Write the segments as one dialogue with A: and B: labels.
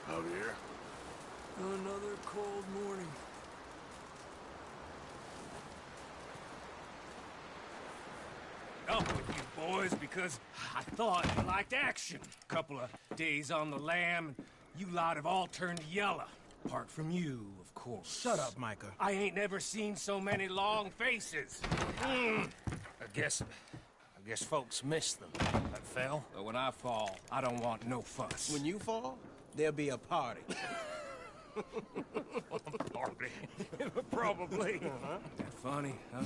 A: Out here?
B: Another cold morning.
C: Up with you boys because I thought you liked action. Couple of days on the lam, and you lot have all turned yellow. Apart from you, of course.
D: Shut up, Micah.
C: I ain't never seen so many long faces. I guess folks miss them. That fell. But when I fall, I don't want no fuss.
D: When you fall, there'll be a party.
C: Party. Probably. That funny, huh?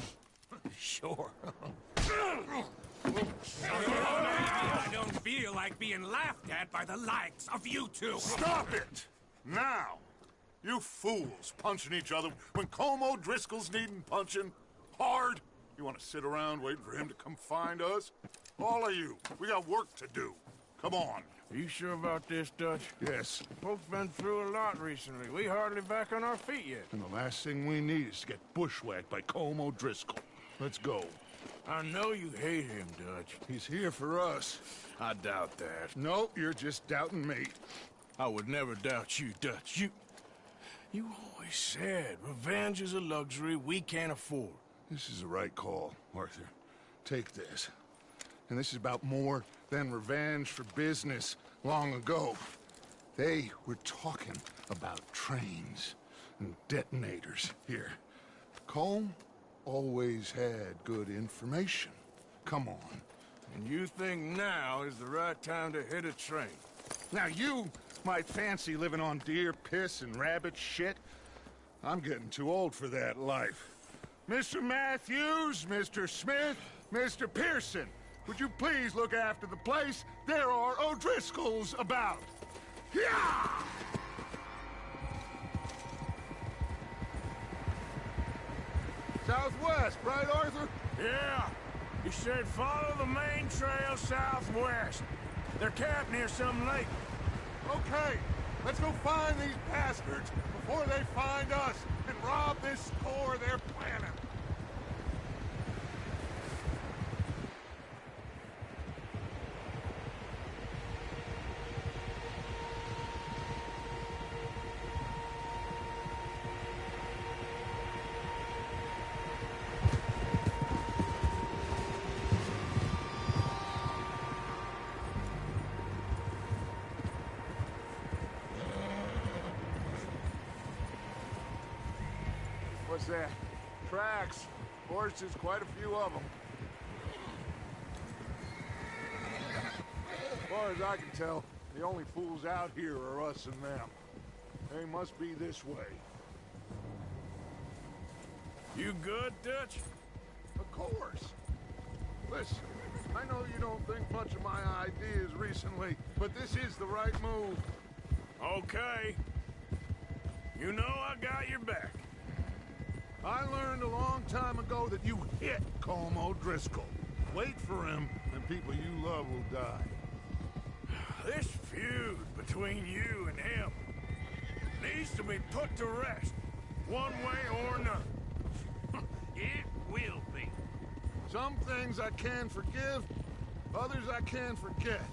C: Sure. I don't feel like being laughed at by the likes of you two.
A: Stop it! Now! You fools punching each other when Como Driscoll's needing punching hard. You want to sit around waiting for him to come find us? All of you, we got work to do. Come on.
E: Are you sure about this, Dutch?
A: Yes.
E: Folks been through a lot recently. We hardly back on our feet yet.
A: And the last thing we need is to get bushwhacked by Como Driscoll. Let's go.
E: I know you hate him, Dutch.
A: He's here for us.
E: I doubt that.
A: No, you're just doubting me.
E: I would never doubt you, Dutch. You always said revenge is a luxury we can't afford.
A: This is the right call, Arthur. Take this. And this is about more than revenge for business long ago. They were talking about trains and detonators here. Colm always had good information. Come on.
E: And you think now is the right time to hit a train?
A: Now you might fancy living on deer piss and rabbit shit. I'm getting too old for that life. Mr. Matthews, Mr. Smith, Mr. Pearson, would you please look after the place? There are O'Driscolls about. Yeah! Southwest, right, Arthur?
E: Yeah. He said follow the main trail southwest. They're camped near some lake.
A: Okay, let's go find these bastards before they find us and rob this store they're planning. What's that? Tracks. Horses, quite a few of them. As far as I can tell, the only fools out here are us and them. They must be this way.
E: You good, Dutch?
A: Of course. Listen, I know you don't think much of my ideas recently, but this is the right move.
E: Okay. You know I got your back.
A: I learned a long time ago that you hit Colm O'Driscoll. Wait for him, and people you love will die.
E: This feud between you and him needs to be put to rest, one way or another.
C: It will be.
A: Some things I can forgive, others I can forget.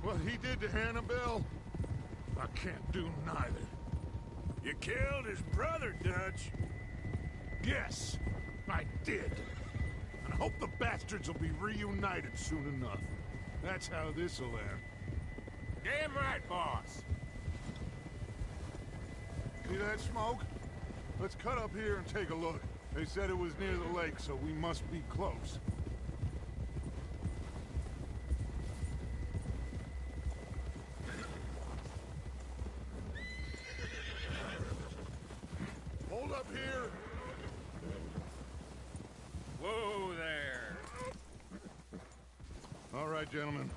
A: What he did to Annabelle, I can't do neither.
E: You killed his brother, Dutch.
A: Yes, I did. And I hope the bastards will be reunited soon enough. That's how this'll end.
C: Damn right, boss.
A: See that smoke? Let's cut up here and take a look. They said it was near the lake, so we must be close. Hold up here.
C: Whoa there.
A: All right, gentlemen.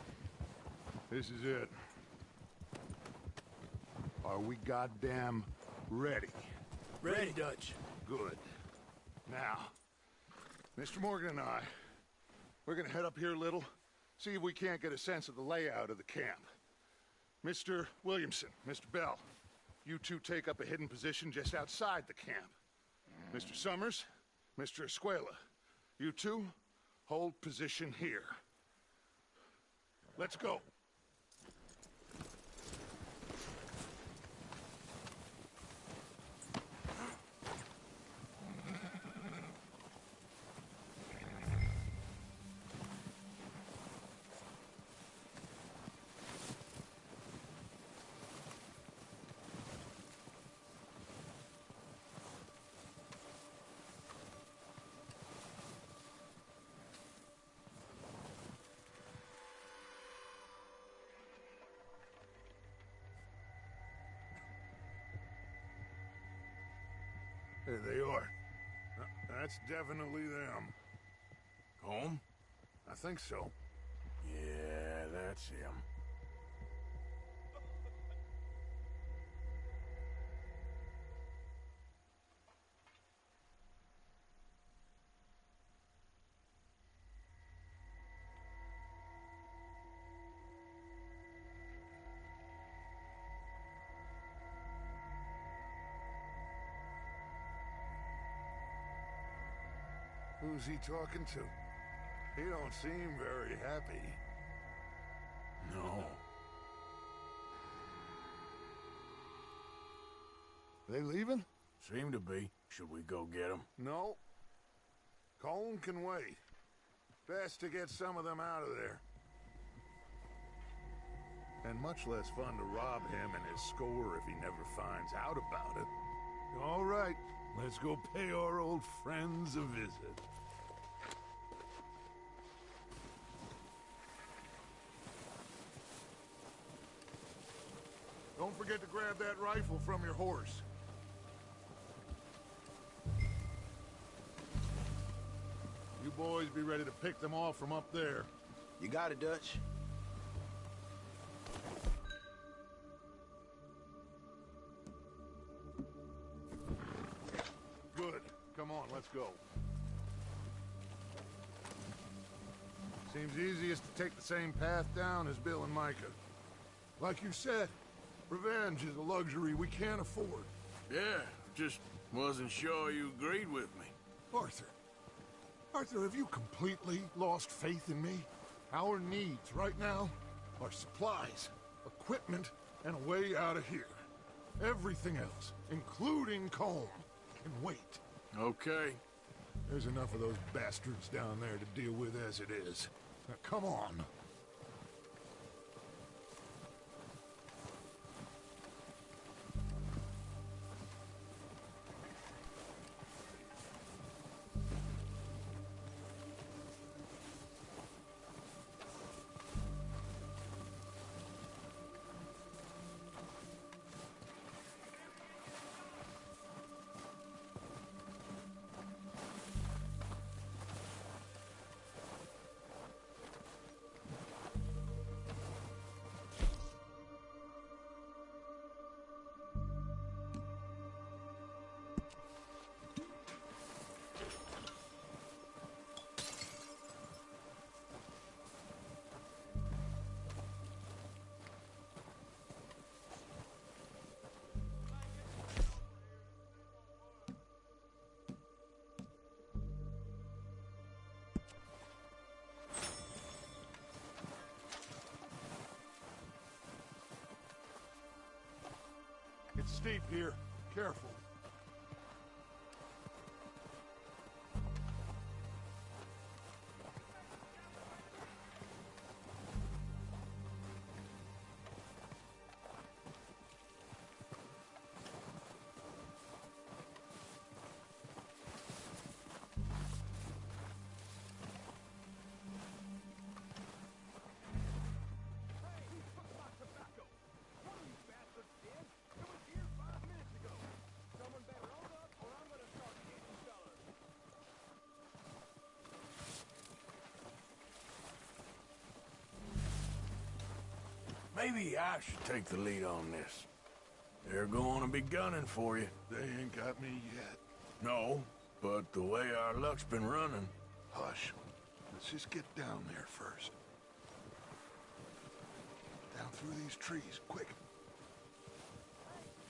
A: This is it. Are we goddamn ready?
D: Ready, Dutch.
A: Good. Now, Mr. Morgan and I, we're gonna head up here a little, see if we can't get a sense of the layout of the camp. Mr. Williamson, Mr. Bell, you two take up a hidden position just outside the camp. Mr. Summers, Mr. Escuela, you two hold position here. Let's go. There they are. That's definitely them.
E: Home?
A: I think so.
E: Yeah, that's him.
A: Who's he talking to? He don't seem very happy.
E: No.
A: They leaving?
E: Seem to be. Should we go get him?
A: No. Colm can wait. Best to get some of them out of there. And much less fun to rob him and his score if he never finds out about it. All right, let's go pay our old friends a visit. Don't forget to grab that rifle from your horse. You boys be ready to pick them off from up there.
D: You got it, Dutch.
A: Good. Come on, let's go. Seems easiest to take the same path down as Bill and Micah. Like you said, revenge is a luxury we can't afford.
E: Yeah, just wasn't sure you agreed with me.
A: Arthur, have you completely lost faith in me? Our needs right now are supplies, equipment, and a way out of here. Everything else, including Colm, can wait.
E: Okay.
A: There's enough of those bastards down there to deal with as it is. Now, come on. It's steep here. Careful.
E: Maybe I should take the lead on this. They're going to be gunning for you.
A: They ain't got me yet.
E: No, but the way our luck's been running...
A: Hush. Let's just get down there first. Down through these trees, quick.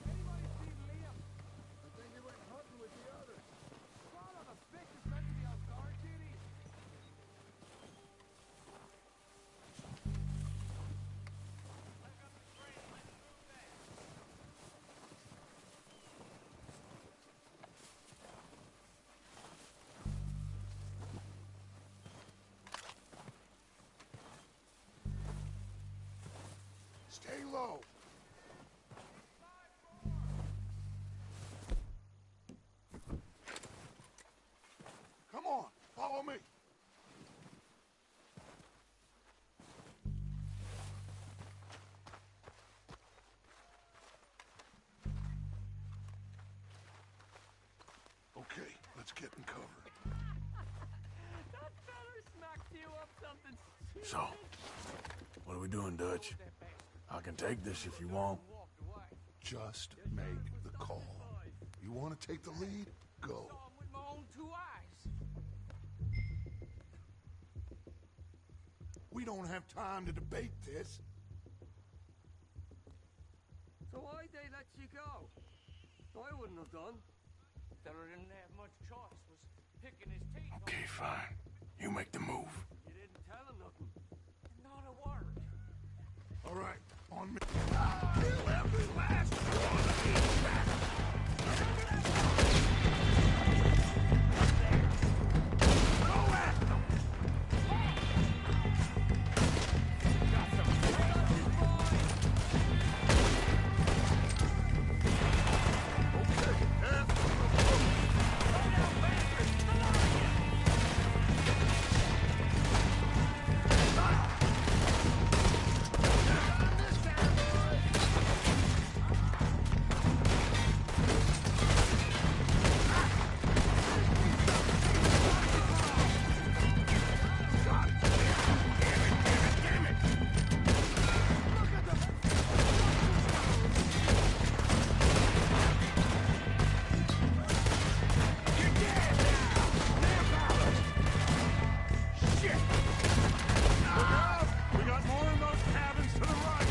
B: Anybody see Liam? I think he went hunting with the others. Son of a bitch is meant to be on guard duty.
A: Stay low. Come on, follow me. Okay, let's get in cover.
B: That feller smacked you up something stupid.
E: So, what are we doing, Dutch? I can take this if you want.
A: Just make the call. You want to take the lead? Go.
B: Saw him with my own 2 eyes.
A: We don't have time to debate this.
B: So why'd they let you go? I wouldn't have done. Feller didn't have much choice, was picking his teeth.
E: Okay, fine. You make the move.
B: You didn't tell him nothing. Not a word.
A: All right, on me. Kill every last one of these bastards! Go at them!
B: Got some friends, boys.
A: Okay, and we got more in those cabins to the right.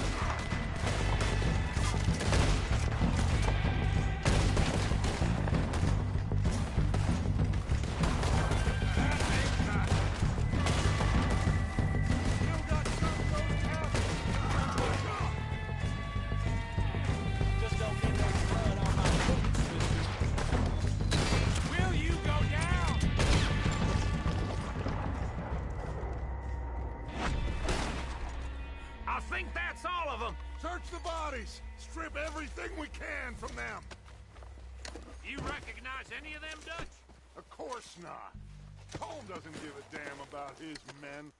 B: Just don't get no blood on my boots, mister. Will you go down?
E: I think that's all of them.
A: Search the bodies. Strip everything we can from them.
E: You recognize any of them, Dutch?
A: Of course not. Colm doesn't give a damn about his men.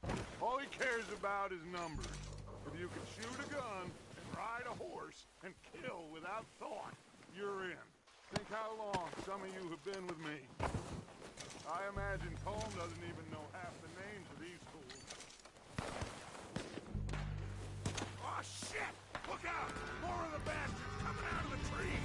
A: All he cares about is numbers. If you can shoot a gun and ride a horse and kill without thought, you're in. Think how long some of you have been with me. I imagine Colm doesn't even know half the names of these fools. Oh, shit! Look out! More of the bastards coming out of the trees!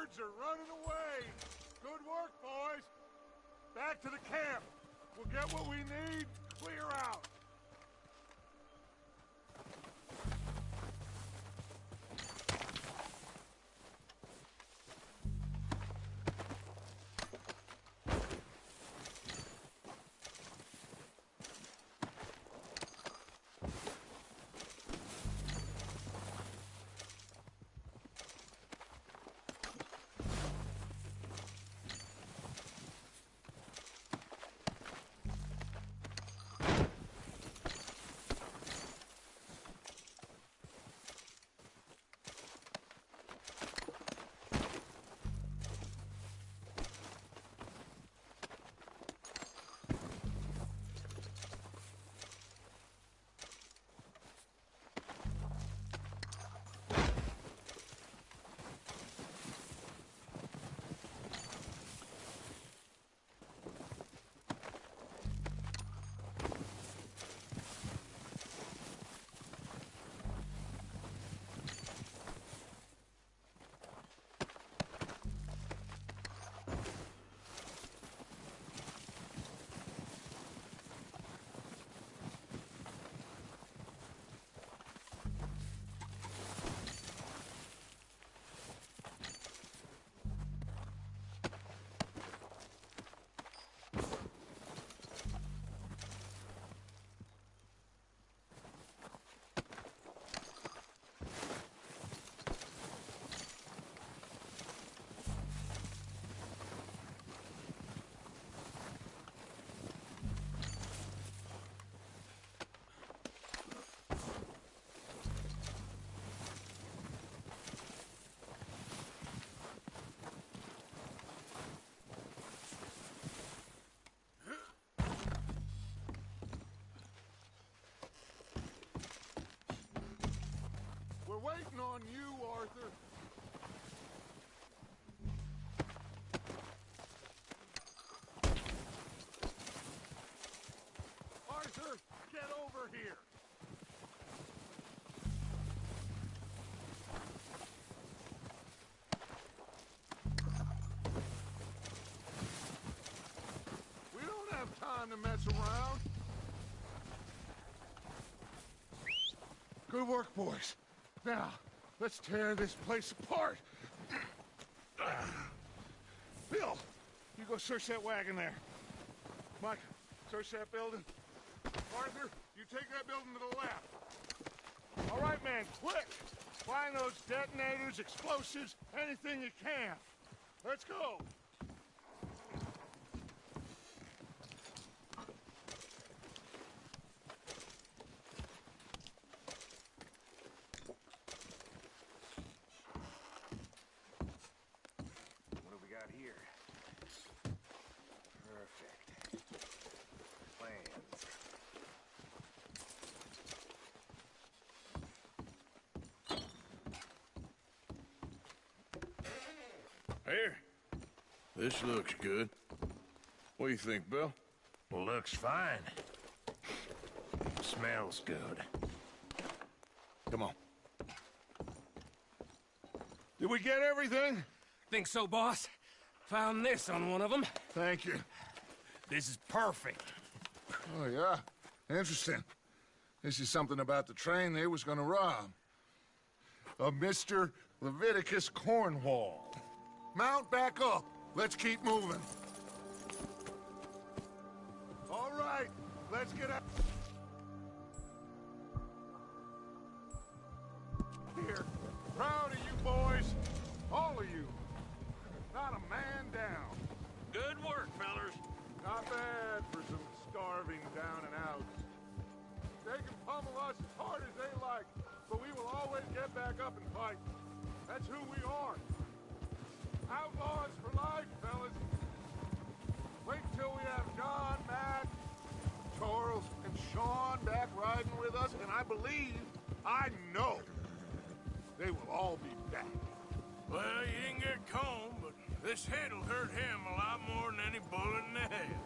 A: birds are running away. Good work, boys. Back to the camp. We'll get what we need, clear out. We're waiting on you, Arthur. Arthur, get over here. We don't have time to mess around. Good work, boys. Now, let's tear this place apart. Bill, you go search that wagon there. Mike, search that building. Arthur, you take that building to the left. All right, man, quick. Find those detonators, explosives, anything you can. Let's go.
C: Here. Perfect. Plans.
E: Here. This looks good. What do you think, Bill?
C: Looks fine. Smells good.
A: Come on. Did we get everything?
C: Think so, boss? Found this on one of them.
A: Thank you.
C: This is perfect.
A: Oh, yeah? Interesting. This is something about the train they was gonna rob. A Mr. Leviticus Cornwall. Mount back up. Let's keep moving. All right, let's get out. Here. Proud of you boys. All of you. Not a man down.
E: Good work, fellers.
A: Not bad for some starving down and outs. They can pummel us as hard as they like, but we will always get back up and fight. That's who we are. Outlaws for life, fellas. Wait till we have John, Matt, Charles, and Sean back riding with us, and I believe, I know, they will all be back.
E: Well, you didn't get Combe, but this hit'll hurt him a lot more than any bullet in the head.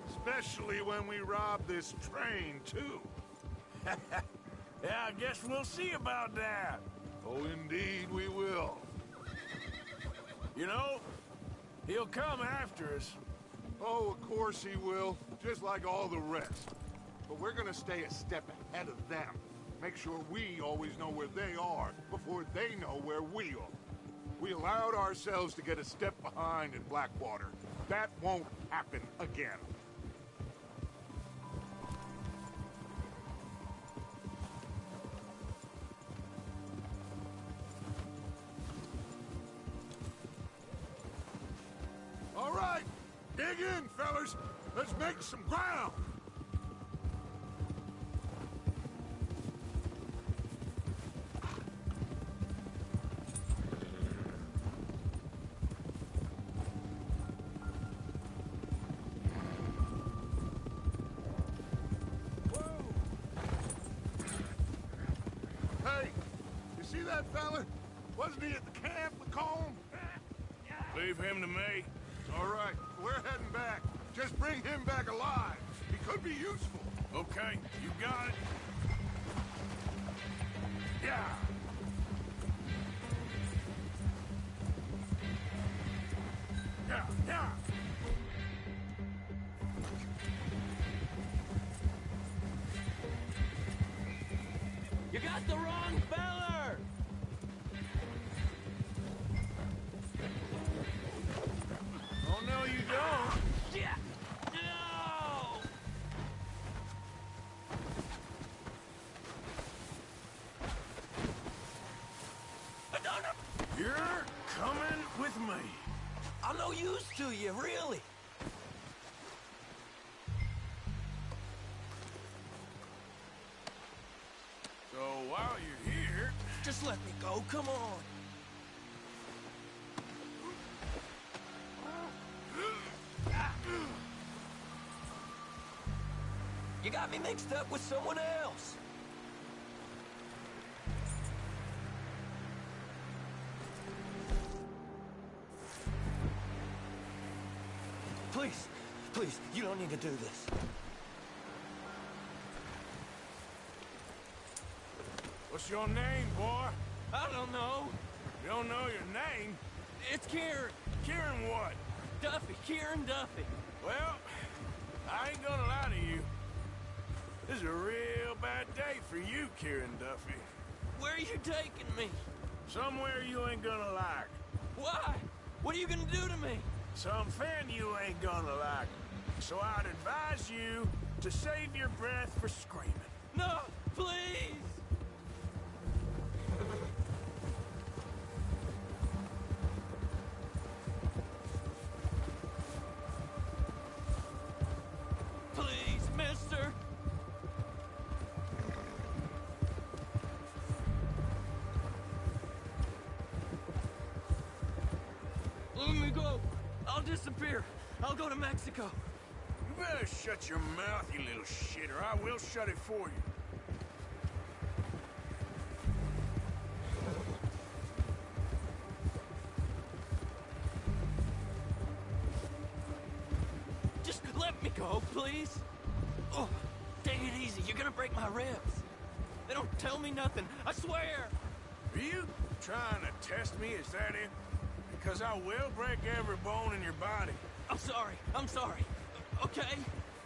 A: Especially when we rob this train, too.
E: Yeah, I guess we'll see about that.
A: Oh, indeed we will.
E: You know, he'll come after us.
A: Oh, of course he will, just like all the rest. But we're gonna stay a step ahead of them. Make sure we always know where they are before they know where we are. We allowed ourselves to get a step behind in Blackwater. That won't happen again. All right, dig in, fellas. Let's make some ground. Hey, you see that fella? Wasn't he at the camp with Colm?
E: Leave him to me.
A: All right, we're heading back. Just bring him back alive. He could be useful.
E: Okay, you got it. Yeah. Yeah.
B: You got the wrong feller!
E: Oh, no, you don't.
B: Yeah! No!
E: You're coming with me.
B: I'm no use to you, really.
E: So while you're here...
B: Just let me go, come on. You got me mixed up with someone else. Please, please, you don't need to do this.
E: What's your name, boy?
B: I don't know.
E: You don't know your name?
B: It's Kieran.
E: Kieran what?
B: Duffy, Kieran Duffy.
E: Well, I ain't gonna lie to you. This is a real bad day for you, Kieran Duffy.
B: Where are you taking me?
E: Somewhere you ain't gonna like.
B: Why? What are you gonna do to me?
E: Something you ain't gonna like. So I'd advise you to save your breath for screaming.
B: No, please! Please, mister! Let me go. I'll disappear. I'll go to Mexico.
E: You better shut your mouth, you little shit, or I will shut it for you.
B: Just let me go, please. Oh, take it easy. You're gonna break my ribs. They don't tell me nothing. I swear.
E: Are you trying to test me? Is that it? Because I will break every bone in your body.
B: I'm sorry. I'm sorry. Okay?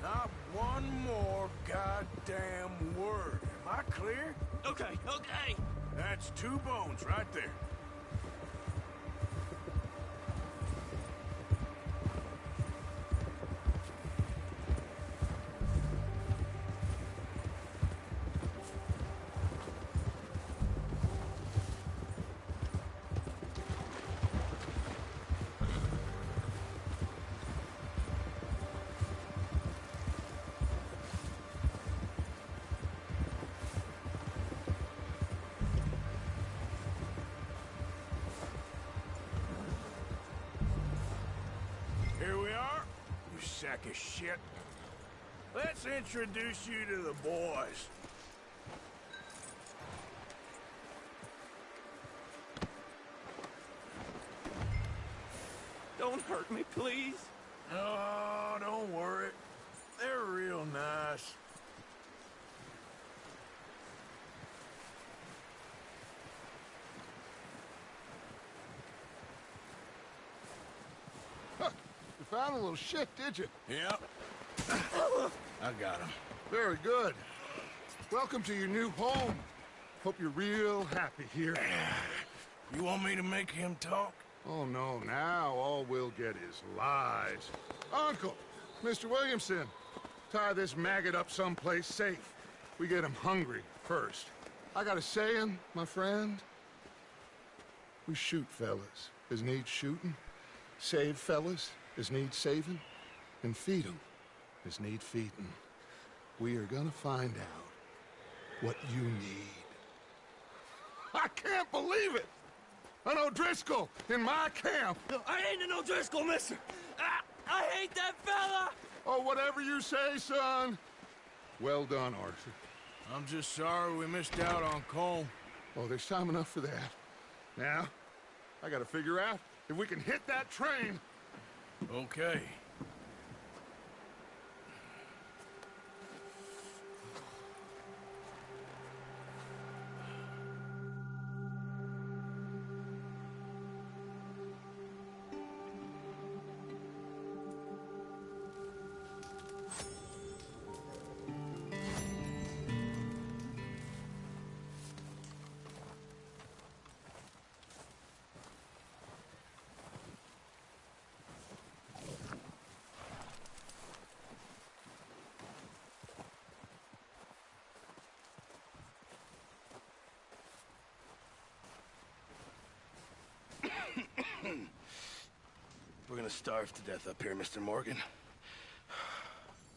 E: Not one more goddamn word. Am I clear?
B: Okay, okay.
E: That's 2 bones right there. Here we are, you sack of shit. Let's introduce you to the boys.
B: Don't hurt me, please.
E: Oh, don't worry. They're real nice.
A: You found a little shit, did you?
E: Yep. I got him.
A: Very good. Welcome to your new home. Hope you're real happy here.
E: You want me to make him talk?
A: Oh, no, now all we'll get is lies. Uncle, Mr. Williamson, tie this maggot up someplace safe. We get him hungry first. I got a saying, my friend. We shoot fellas as need shooting, save fellas as need saving, and feed 'em as need feeding. We are gonna find out what you need. I can't believe it! An O'Driscoll in my camp!
B: No, I ain't an O'Driscoll, mister! I hate that fella!
A: Oh, whatever you say, son. Well done, Arthur.
E: I'm just sorry we missed out on Cole.
A: Oh, there's time enough for that. Now, I gotta figure out if we can hit that train.
E: Okay.
F: We're gonna starve to death up here, Mr. Morgan.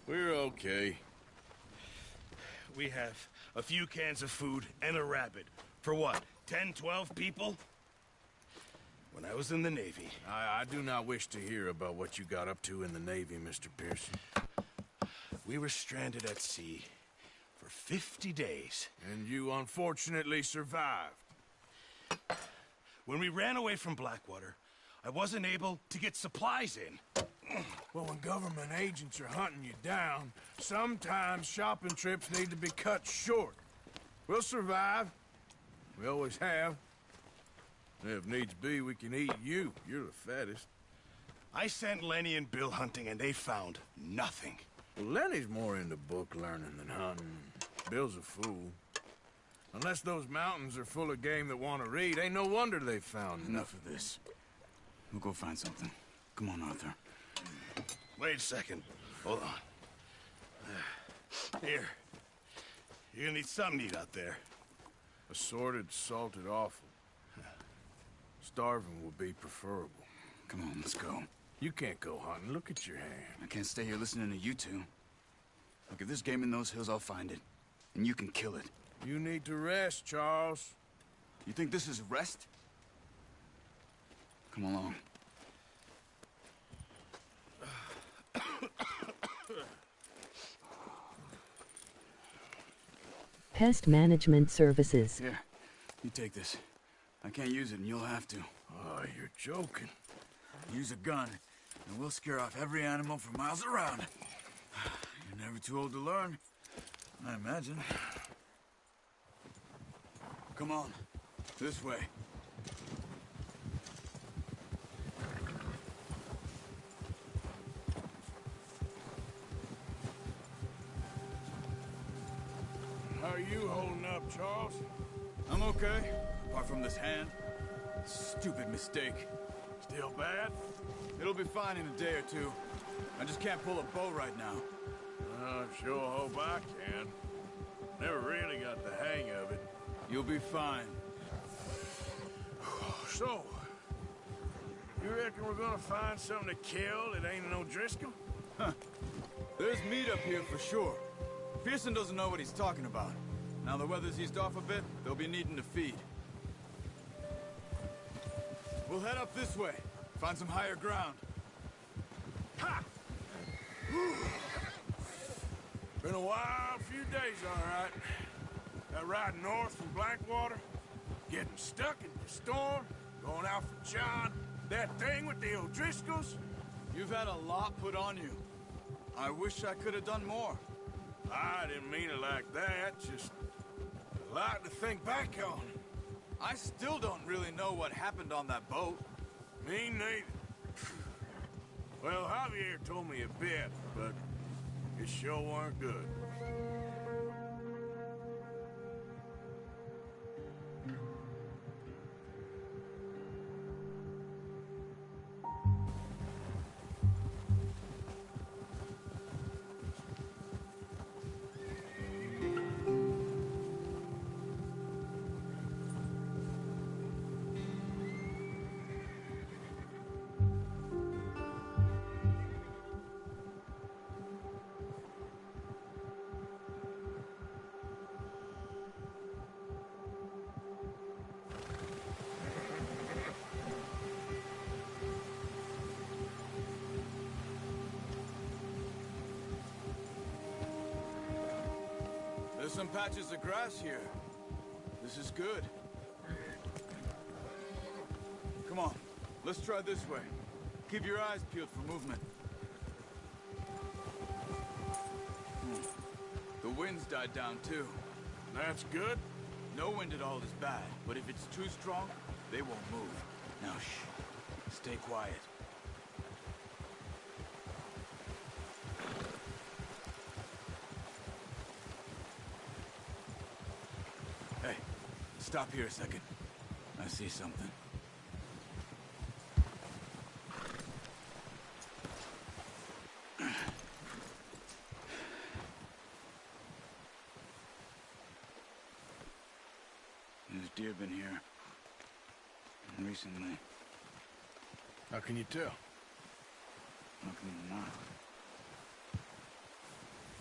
E: We're okay.
F: We have a few cans of food and a rabbit. For what, 10, 12 people? When I was in the Navy...
E: I do not wish to hear about what you got up to in the Navy, Mr. Pearson.
F: We were stranded at sea for 50 days.
E: And you unfortunately survived.
F: When we ran away from Blackwater, I wasn't able to get supplies in.
E: Well, when government agents are hunting you down, sometimes shopping trips need to be cut short. We'll survive. We always have. If needs be, we can eat you. You're the fattest.
F: I sent Lenny and Bill hunting, and they found nothing.
E: Well, Lenny's more into book learning than hunting. Bill's a fool. Unless those mountains are full of game that want to read, ain't no wonder they found
G: Enough of this. We'll go find something. Come on, Arthur.
F: Wait a second. Hold on. Here. You're gonna need something to eat out there.
E: Assorted, salted offal. Starving would be preferable.
G: Come on, let's go.
E: You can't go hunting. Look at your hand.
G: I can't stay here listening to you two. Look, if there's game in those hills, I'll find it. And you can kill it.
E: You need to rest, Charles.
G: You think this is rest? Come along.
H: Pest Management Services.
G: Here, you take this. I can't use it, and you'll have to.
E: Oh, you're joking.
G: Use a gun, and we'll scare off every animal for miles around. You're never too old to learn, I imagine. Come on, this way.
E: How are you holding up, Charles?
G: I'm okay, apart from this hand. Stupid mistake.
E: Still bad?
G: It'll be fine in a day or two. I just can't pull a bow right now.
E: I sure hope I can. Never really got the hang of it.
G: You'll be fine.
E: So, you reckon we're gonna find something to kill that ain't an O'Driscoll?
G: There's meat up here for sure. Pearson doesn't know what he's talking about. Now the weather's eased off a bit, they'll be needing to feed. We'll head up this way. Find some higher ground.
E: Ha! Been a wild few days, all right. That ride north from Blackwater, getting stuck in the storm, going out for John, that thing with the O'Driscolls.
G: You've had a lot put on you. I wish I could have done more.
E: I didn't mean it like that, just a lot to think back on.
G: I still don't really know what happened on that boat.
E: Me neither. Well, Javier told me a bit, but it sure weren't good.
G: There's some patches of grass here. This is good. Come on, let's try this way. Keep your eyes peeled for movement. The wind's died down too.
E: That's good.
G: No wind at all is bad, but if it's too strong, they won't move. Now shh, stay quiet. Hey, stop here a second. I see something. There's deer been here. Recently.
E: How can you tell?
G: How can you not?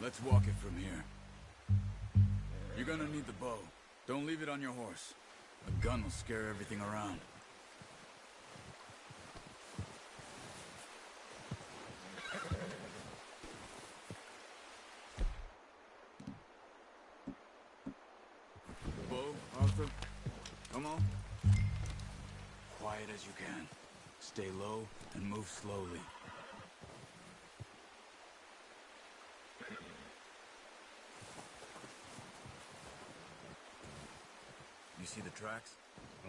G: Let's walk it from here. You're gonna need the bow. Don't leave it on your horse. A gun will scare everything around. Bow, Arthur. Come on. Quiet as you can. Stay low and move slowly. You see the tracks?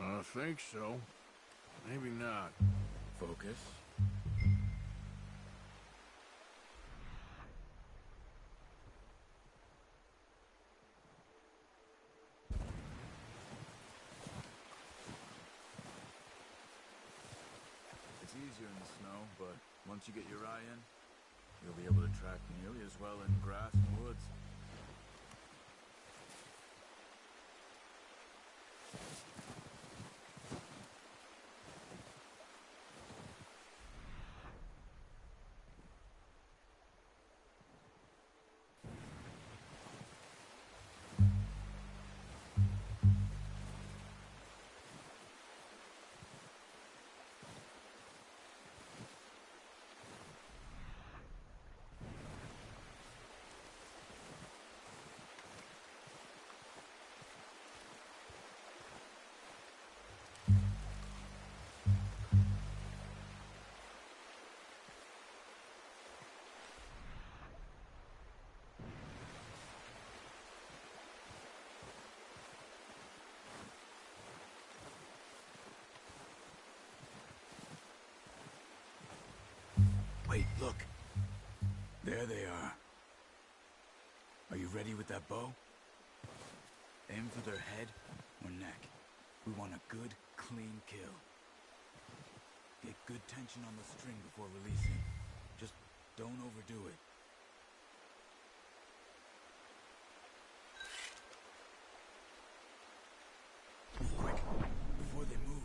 E: I think so. Maybe not.
G: Focus. It's easier in the snow, but once you get your eye in, you'll be able to track nearly as well in grass and woods. Wait, look. There they are. Are you ready with that bow? Aim for their head or neck. We want a good, clean kill. Get good tension on the string before releasing. Just don't overdo it. Quick, before they move.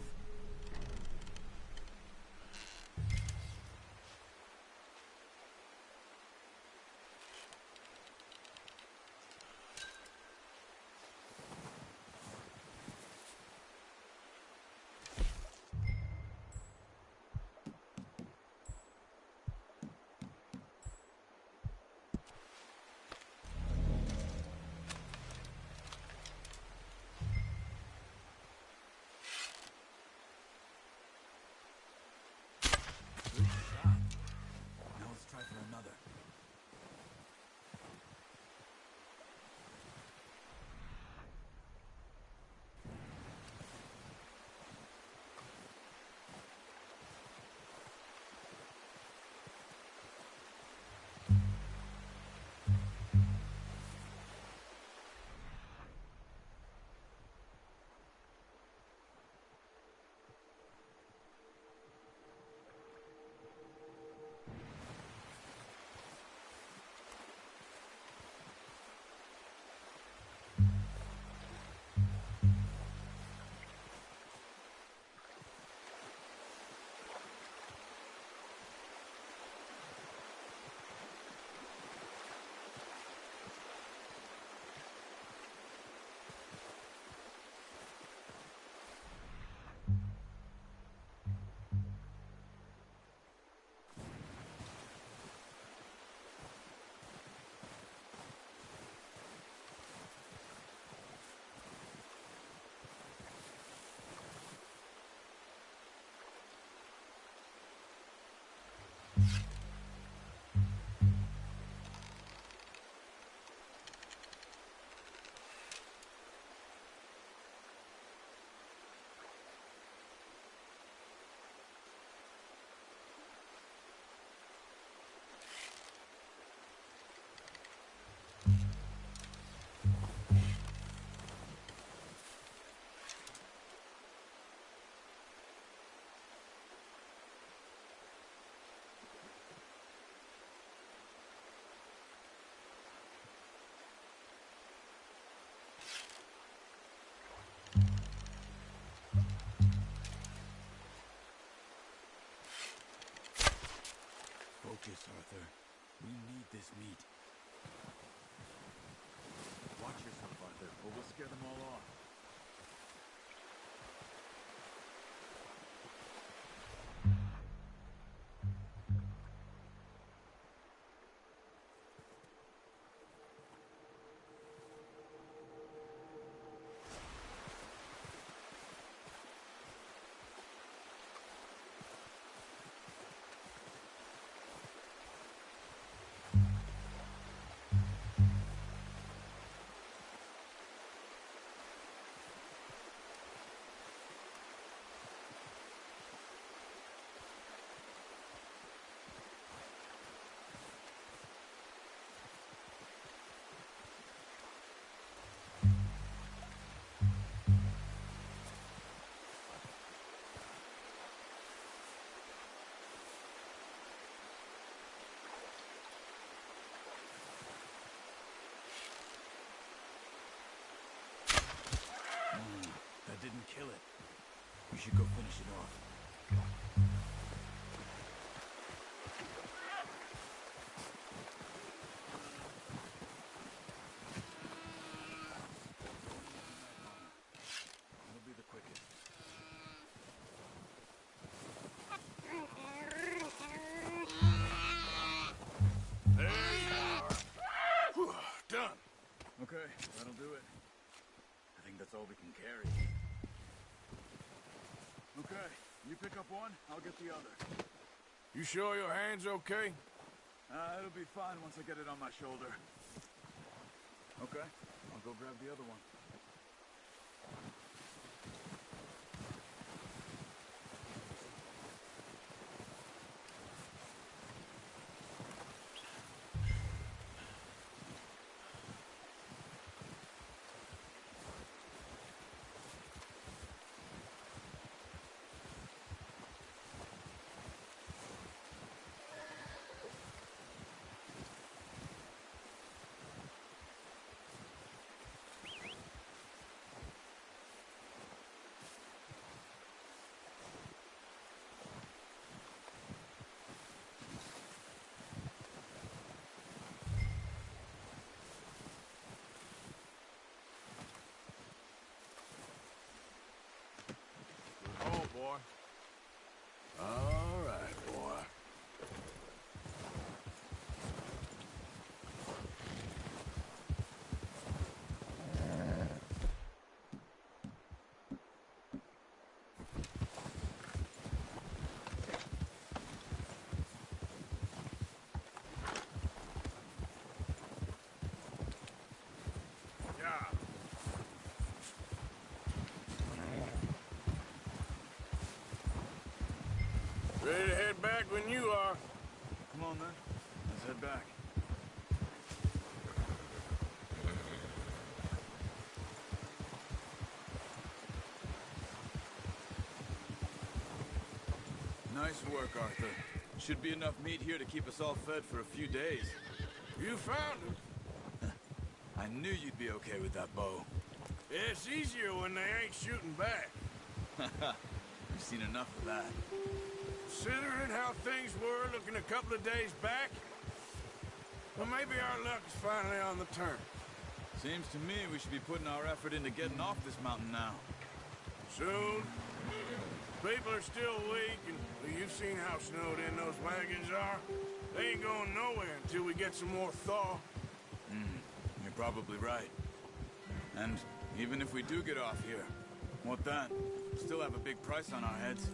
G: Focus, Arthur. We need this meat. Watch yourself, Arthur, or we'll scare them all off. That didn't kill it. We should go finish it off. That'll be the quickest.
E: There you are. Whew, done.
G: Okay, that'll do it. I think that's all we can carry. Okay, you pick up one, I'll get the other.
E: You sure your hand's okay?
G: It'll be fine once I get it on my shoulder. Okay, I'll go grab the other one.
E: Oh, boy. All right, boy. Yeah. Ready to head back when you are.
G: Come on, then. Let's head back. Nice work, Arthur. Should be enough meat here to keep us all fed for a few days.
E: You found it.
G: I knew you'd be okay with that bow.
E: Yeah, it's easier when they ain't shooting back.
G: We've seen enough of that.
E: Considering how things were looking a couple of days back, well, maybe our luck is finally on the turn.
G: Seems to me we should be putting our effort into getting off this mountain now.
E: Soon. People are still weak, and well, you've seen how snowed in those wagons are. They ain't going nowhere until we get some more thaw.
G: You're probably right. And even if we do get off here, what then? Still have a big price on our heads.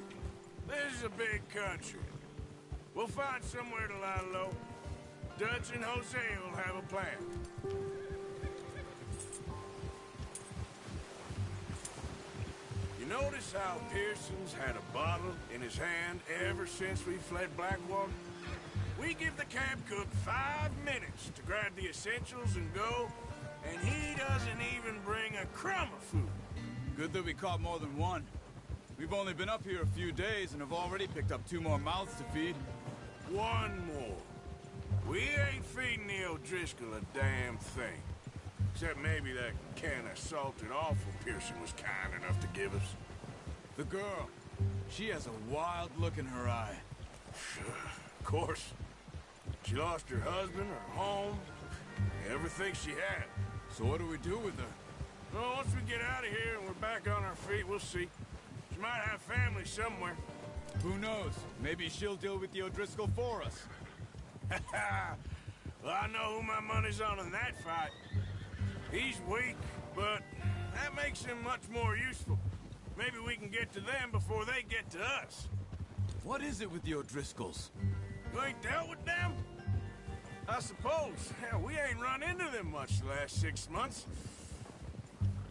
E: This is a big country. We'll find somewhere to lie low. Dutch and Jose will have a plan. You notice how Pearson's had a bottle in his hand ever since we fled Blackwater? We give the camp cook 5 minutes to grab the essentials and go, and he doesn't even bring a crumb of food.
G: Good that we caught more than one. We've only been up here a few days and have already picked up 2 more mouths to feed.
E: 1 more. We ain't feeding the O'Driscoll a damn thing. Except maybe that can of salted offal Pearson was kind enough to give us.
G: The girl, she has a wild look in her eye.
E: Of course. She lost her husband, her home, everything she had.
G: So what do we do with her?
E: Well, once we get out of here and we're back on our feet, we'll see. She might have family somewhere.
G: Who knows? Maybe she'll deal with the O'Driscoll for us.
E: Well, I know who my money's on in that fight. He's weak, but that makes him much more useful. Maybe we can get to them before they get to us.
G: What is it with the O'Driscolls?
E: You ain't dealt with them? I suppose. Hell, we ain't run into them much the last 6 months.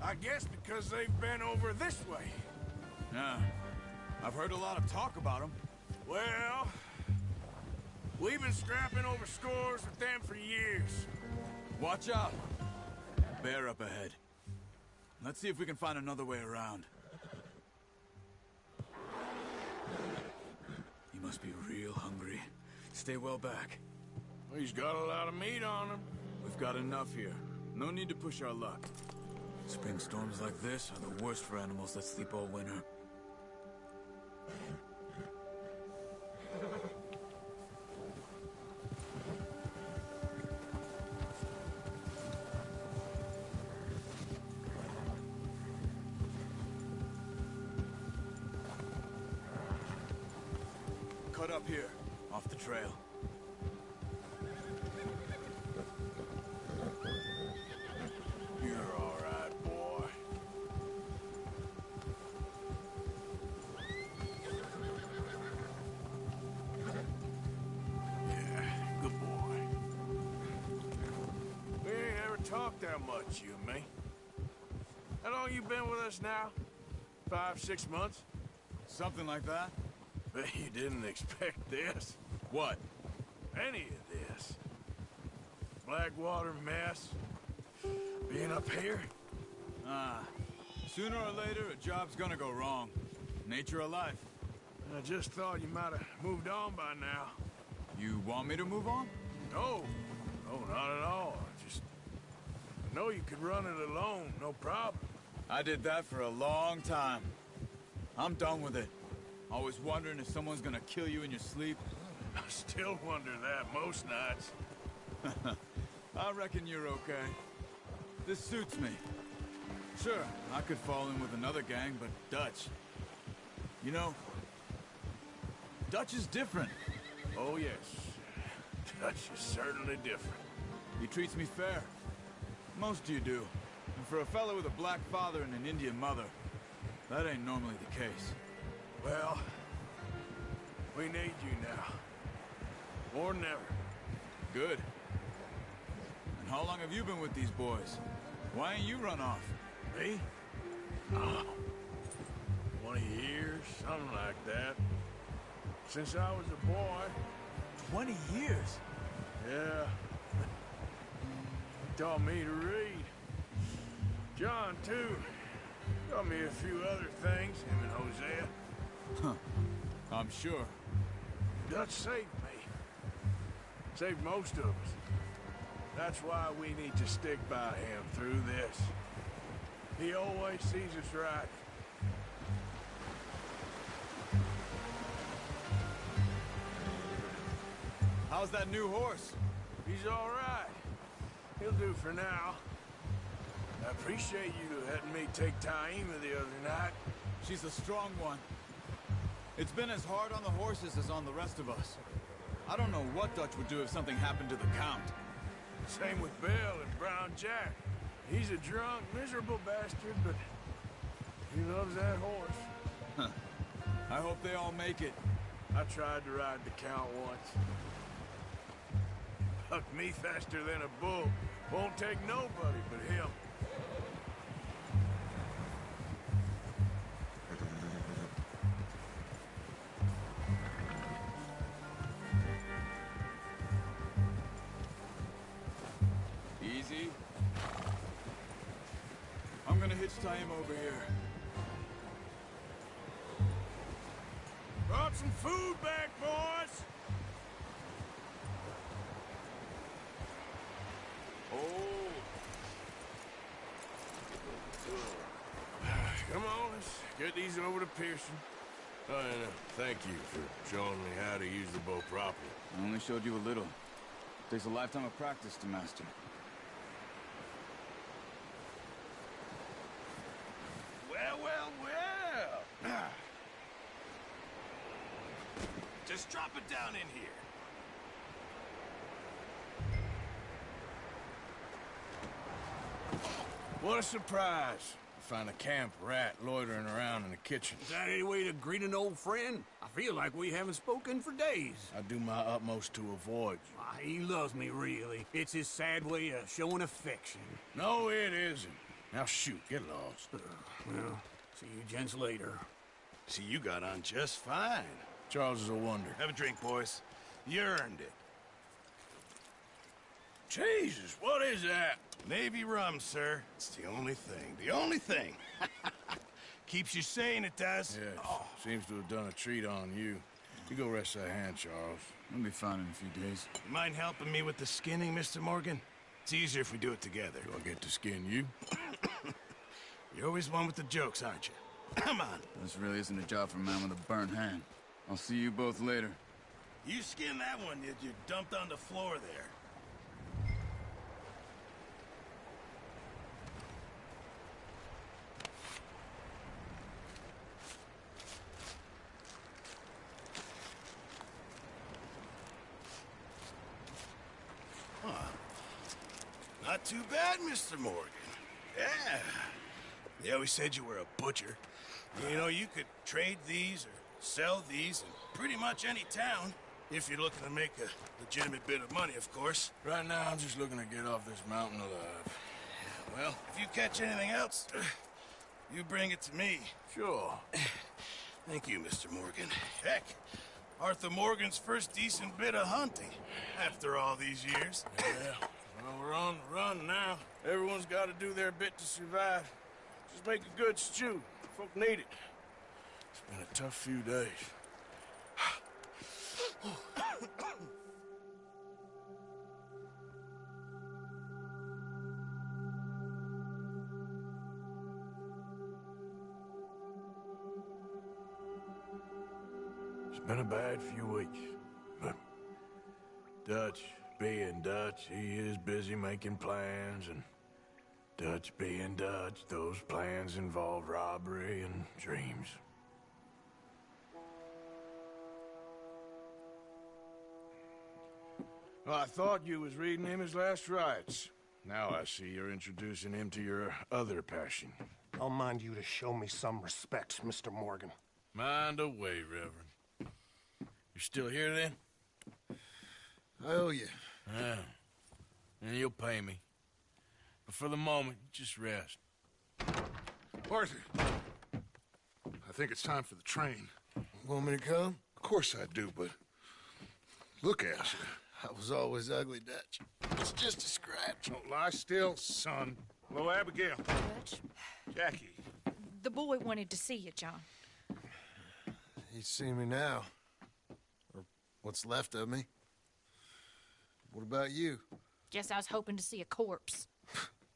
E: I guess because they've been over this way.
G: Yeah, I've heard a lot of talk about them.
E: Well, we've been scrapping over scores with them for years.
G: Watch out. Bear up ahead. Let's see if we can find another way around. He must be real hungry. Stay well back.
E: He's got a lot of meat on him.
G: We've got enough here. No need to push our luck. Spring storms like this are the worst for animals that sleep all winter. Cut up here, off the trail.
E: You're all right, boy. Yeah, good boy. We ain't ever talked that much, you and me. How long you been with us now? 5, 6 months?
G: Something like that?
E: Bet you didn't expect this.
G: What?
E: Any of this. Blackwater mess. Being up here.
G: Sooner or later, a job's gonna go wrong. Nature of life.
E: I just thought you might have moved on by now.
G: You want me to move on?
E: No. No, not at all. I know you could run it alone, no problem.
G: I did that for a long time. I'm done with it. Always wondering if someone's gonna kill you in your sleep.
E: I still wonder that most nights.
G: I reckon you're okay. This suits me. Sure, I could fall in with another gang, but Dutch... You know, Dutch is different.
E: Oh, yes. Dutch is certainly different.
G: He treats me fair. Most of you do. And for a fellow with a black father and an Indian mother, that ain't normally the case.
E: Well, we need you now. More than ever.
G: Good. And how long have you been with these boys? Why ain't you run off?
E: Me? Oh, 20 years, something like that. Since I was a boy.
G: 20 years?
E: Yeah. He taught me to read. John, too. Taught me a few other things, him and Hosea.
G: Huh. I'm sure.
E: Dutch saved me. Saved most of us. That's why we need to stick by him through this. He always sees us right.
G: How's that new horse?
E: He's all right. He'll do for now. I appreciate you letting me take Taima the other night.
G: She's a strong one. It's been as hard on the horses as on the rest of us. I don't know what Dutch would do if something happened to the Count.
E: Same with Bill and Brown Jack. He's a drunk, miserable bastard, but he loves that horse.
G: I hope they all make it.
E: I tried to ride the Count once. Bucked me faster than a bull. Won't take nobody but him.
G: Easy. I'm gonna hitch tie him over here.
E: Brought some food back, boys! Oh. Come on, let's get these over to Pearson. Oh, and thank you for showing me how to use the bow properly.
G: I only showed you a little. Takes a lifetime of practice to master.
F: Well, well, well. Just drop it down in here.
E: What a surprise. Find a camp rat loitering around in the kitchen.
D: Is that any way to greet an old friend? I feel like we haven't spoken for days.
E: I do my utmost to avoid you.
D: Why, he loves me, really. It's his sad way of showing affection.
E: No, it isn't. Now shoot, get lost.
D: Well, see you gents later.
F: See, you got on just fine.
E: Charles is a wonder.
F: Have a drink, boys. You earned it.
E: Jesus, what is that?
F: Navy rum, sir. It's the only thing. The only thing. Keeps you sane, it does.
E: Yes, seems to have done a treat on you. You go rest that hand, Charles.
G: I'll be fine in a few days.
F: You mind helping me with the skinning, Mr. Morgan? It's easier if we do it together.
E: Do I get to skin you?
F: You're always one with the jokes, aren't you? Come on.
G: This really isn't a job for a man with a burnt hand. I'll see you both later.
F: You skinned that one you dumped on the floor there. Not too bad, Mr. Morgan. Yeah. They always said you were a butcher. You know, you could trade these or sell these in pretty much any town, if you're looking to make a legitimate bit of money, of course.
E: Right now, I'm just looking to get off this mountain alive.
F: Well, if you catch anything else, you bring it to me.
E: Sure.
F: Thank you, Mr. Morgan. Heck, Arthur Morgan's first decent bit of hunting after all these years.
E: Yeah. Well, we're on the run now. Everyone's got to do their bit to survive. Just make a good stew. Folk need it. It's been a tough few days. It's been a bad few weeks, but Dutch being Dutch, he is busy making plans, and Dutch being Dutch, those plans involve robbery and dreams. Well, I thought you was reading him his last rites. Now I see you're introducing him to your other passion.
I: I'll mind you to show me some respect, Mr. Morgan.
E: Mind away, Reverend. You still here, then?
A: I owe you.
E: Yeah. And you'll pay me. But for the moment, just rest.
A: Arthur, I think it's time for the train.
J: Want me to come?
A: Of course I do, but look at you.
J: I was always ugly, Dutch. It's just a scratch.
A: Don't lie still, son. Hello, Abigail.
K: Dutch,
A: Jackie.
K: the boy wanted to see you, John.
J: He's seen me now. Or what's left of me. What about you?
K: Guess I was hoping to see a corpse.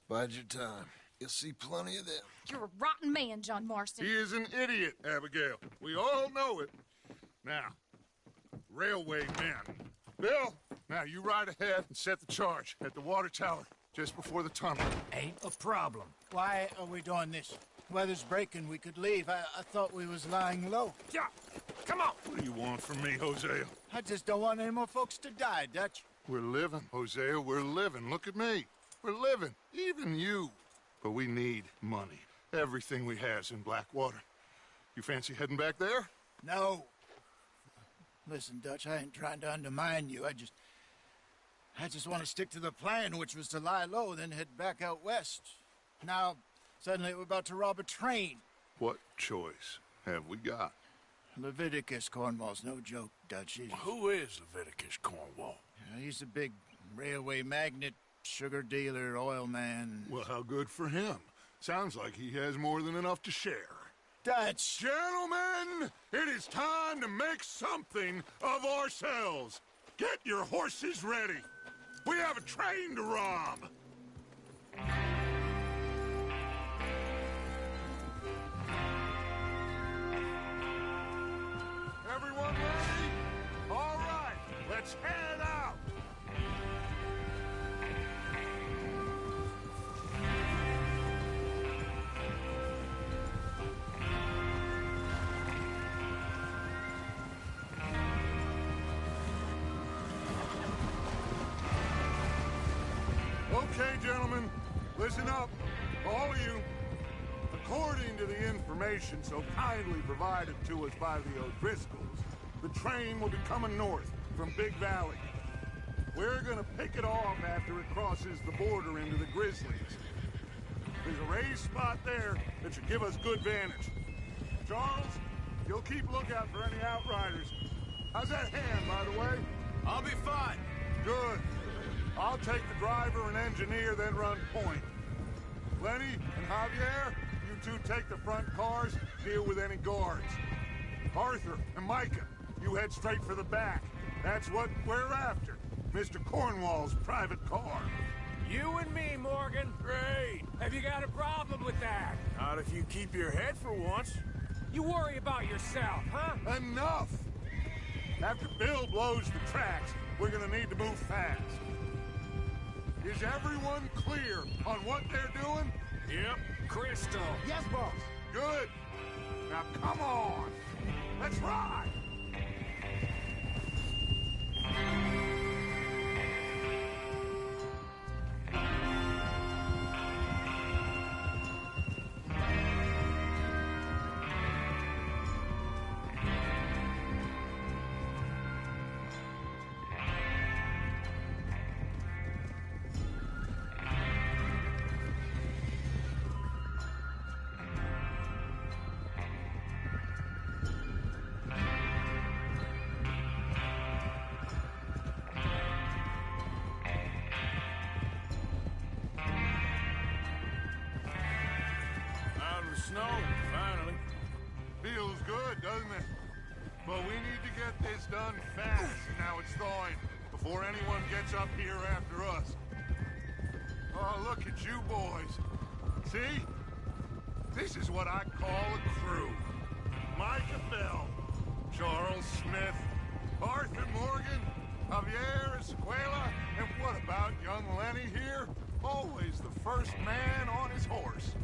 J: Bide your time. You'll see plenty of them.
K: You're a rotten man, John Marston.
A: He is an idiot, Abigail. We all know it. Now, railway men. Bill, now you ride ahead and set the charge at the water tower just before the tunnel.
D: Ain't a problem. Why are we doing this? Weather's breaking, we could leave. I thought we was lying low.
A: Yeah, come on. What do you want from me, Hosea?
D: I just don't want any more folks to die, Dutch.
A: We're living, Hosea, we're living. Look at me. We're living, even you. But we need money. Everything we has in Blackwater. You fancy heading back there?
D: No. Listen, Dutch, I ain't trying to undermine you. I just want to stick to the plan, which was to lie low, then head back out west. Now, suddenly we're about to rob a train.
A: What choice have we got?
D: Leviticus Cornwall's no joke, Dutch.
F: Who is Leviticus Cornwall?
D: He's a big railway magnate, sugar dealer, oil man.
A: Well, how good for him. Sounds like he has more than enough to share.
D: Dutch!
A: Gentlemen, it is time to make something of ourselves. Get your horses ready. We have a train to rob. Everyone ready? All right, let's head out. Okay, gentlemen, listen up, all of you. According to the information so kindly provided to us by the O'Driscolls, the train will be coming north from Big Valley. We're gonna pick it off after it crosses the border into the Grizzlies. There's a raised spot there that should give us good vantage. Charles, you'll keep lookout for any outriders. How's that hand, by the way?
F: I'll be fine.
A: Good. I'll take the driver and engineer, then run point. Lenny and Javier, you two take the front cars, deal with any guards. Arthur and Micah, you head straight for the back. That's what we're after. Mr. Cornwall's private car.
C: You and me, Morgan.
F: Great.
C: Have you got a problem with that?
E: Not if you keep your head for once.
C: You worry about yourself, huh?
A: Enough! After Bill blows the tracks, we're gonna need to move fast. Is everyone clear on what they're doing?
C: Yep. Crystal.
D: Yes, boss.
A: Good. Now come on. Let's ride.
E: Snow, finally.
A: Feels good, doesn't it? But we need to get this done fast. Now it's thawing, before anyone gets up here after us. Oh, look at you boys. See? This is what I call a crew. Micah Bell, Charles Smith, Arthur Morgan, Javier Escuela, and what about young Lenny here? Always the first man on his horse.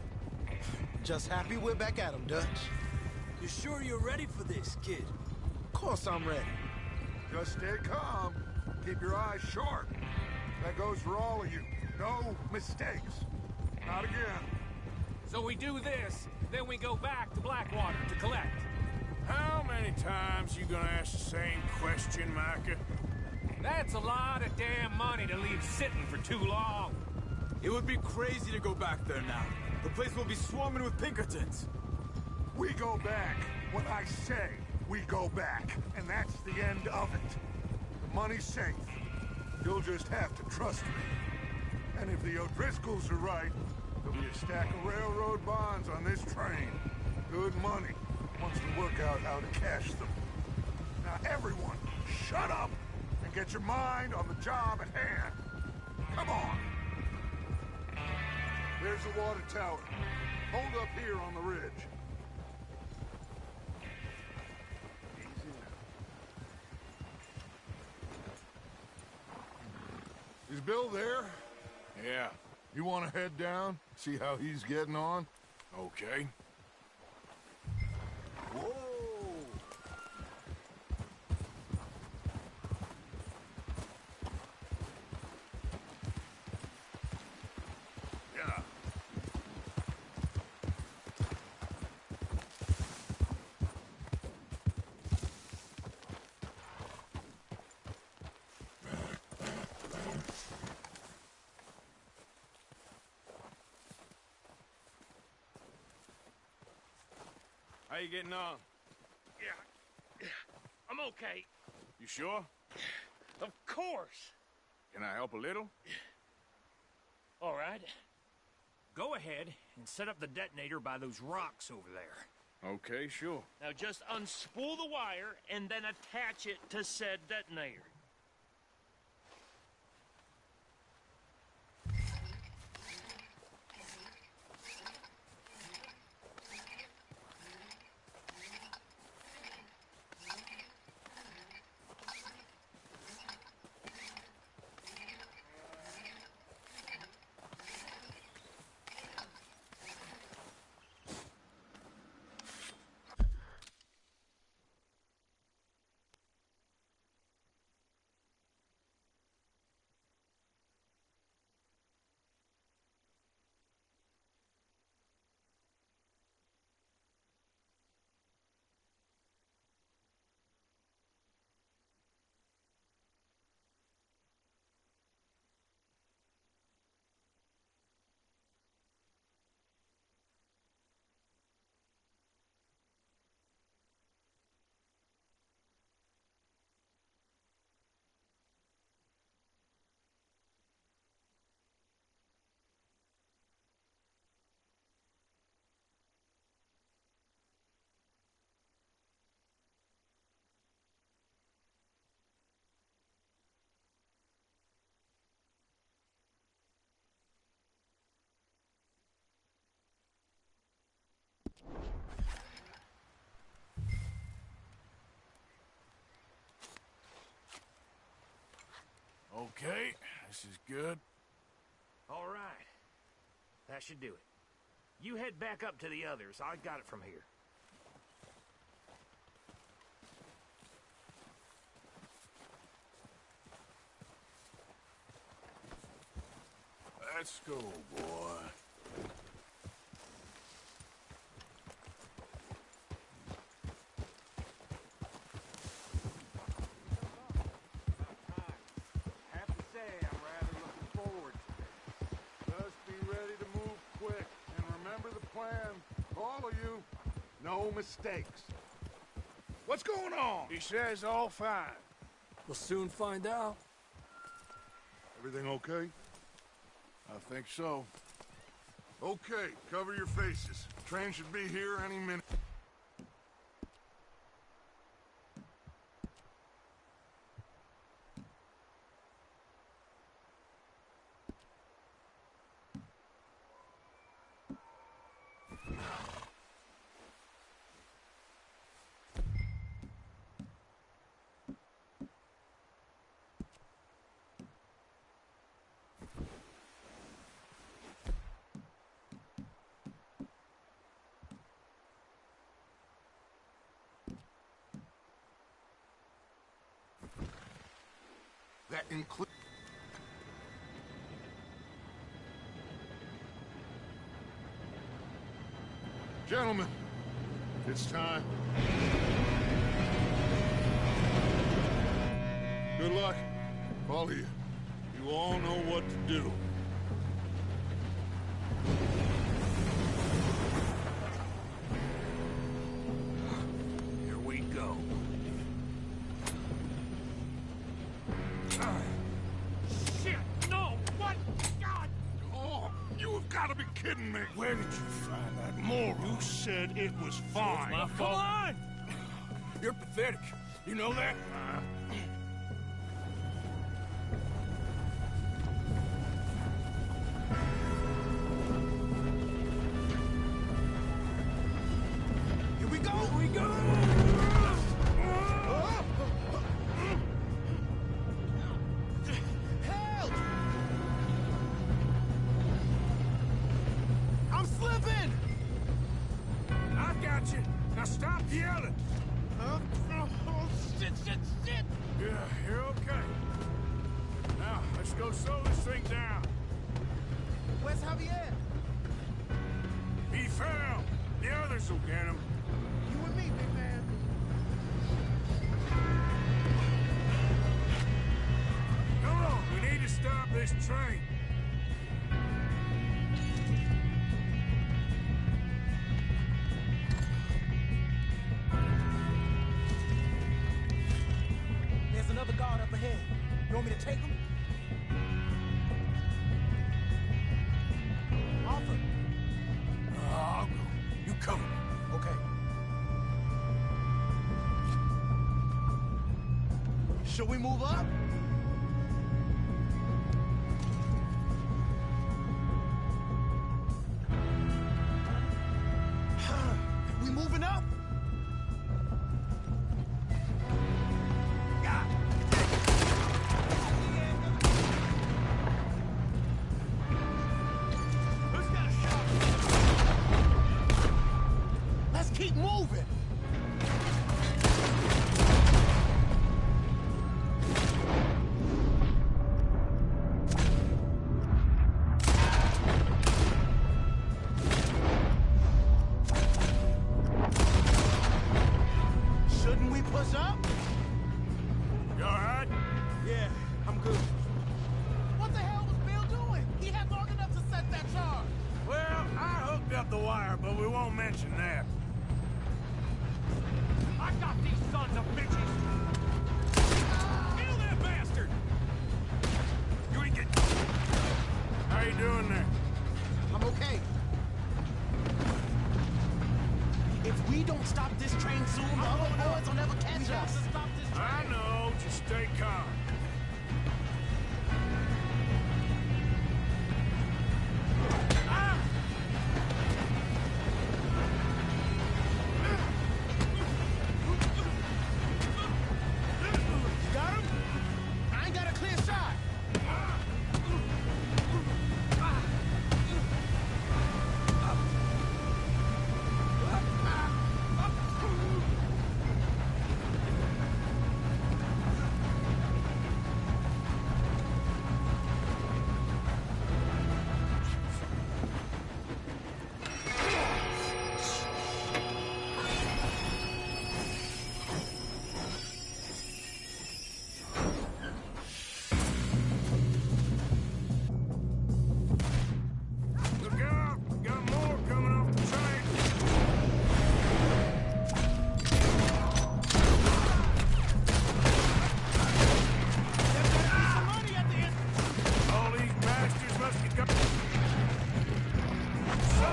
L: Just happy we're back at 'em, Dutch.
B: You sure you're ready for this, kid?
L: Of course I'm ready.
A: Just stay calm. Keep your eyes sharp. That goes for all of you. No mistakes. Not again.
C: So we do this, then we go back to Blackwater to collect.
E: How many times you gonna ask the same question, Micah?
C: That's a lot of damn money to leave sitting for too long.
G: It would be crazy to go back there now. The place will be swarming with Pinkertons.
A: We go back when I say we go back, and that's the end of it. The money's safe. You'll just have to trust me. And if the O'Driscolls are right, there'll be a stack of railroad bonds on this train. Good money, once we work out how to cash them. Now everyone, shut up and get your mind on the job at hand. Come on. There's the water tower. Hold up here on the ridge. Easy now. Is Bill there?
E: Yeah.
A: You want to head down? See how he's getting on?
E: Okay.
L: Whoa!
A: Yeah.
E: How you getting on?
C: Yeah, I'm okay.
E: You sure?
C: Of course.
E: Can I help a little?
C: All right. Go ahead and set up the detonator by those rocks over there.
E: Okay, sure.
C: Now just unspool the wire and then attach it to said detonator.
E: Okay, this is good.
C: All right. That should do it. You head back up to the others. I got it from here.
E: Let's go, boy.
C: Have to say, I'm rather looking forward to this.
A: Just be ready to move quick. And remember the plan. All of you. No mistakes. What's going on?
E: He says all fine.
L: We'll soon find out.
A: Everything okay?
E: I think so.
A: Okay, cover your faces. Train should be here any minute. That includes... Gentlemen, it's time. Good luck, all of you. You all know what to do.
C: Here we go. Shit! No! What? God!
A: Oh, you have got to be kidding me.
E: Where did you find that moron?
A: You said it was fine.
C: My fault. Come on!
E: You're pathetic. You know that?
L: Here we go! Here we go! Help! I'm slipping!
E: I got you. Now stop yelling.
L: Oh, shit, shit, shit!
E: Yeah, you're okay. Now, let's go slow this thing down.
L: Where's Javier?
E: He fell. The others will get him.
L: You and me, big man.
E: Come on, we need to stop this train.
L: another guard up ahead. You want me to take him? Arthur.
E: I'll go. You cover me.
L: Okay. Should we move up? We moving up? Let's keep moving. Shouldn't we push up?
E: You all right?
L: Yeah, I'm good. What the hell was Bill doing? He had long enough to set that charge.
E: Well, I hooked up the wire, but we won't mention that.
C: I got these sons of bitches! Kill that bastard!
E: You ain't get... How you doing there?
L: I'm okay. If we don't stop this train soon, the other boys will never catch us.
E: I know. Just stay calm.
L: Got him? I ain't got a clear shot.
E: Look out! Got more coming off the train.
L: Some money at the end.
E: All these bastards must be coming. So,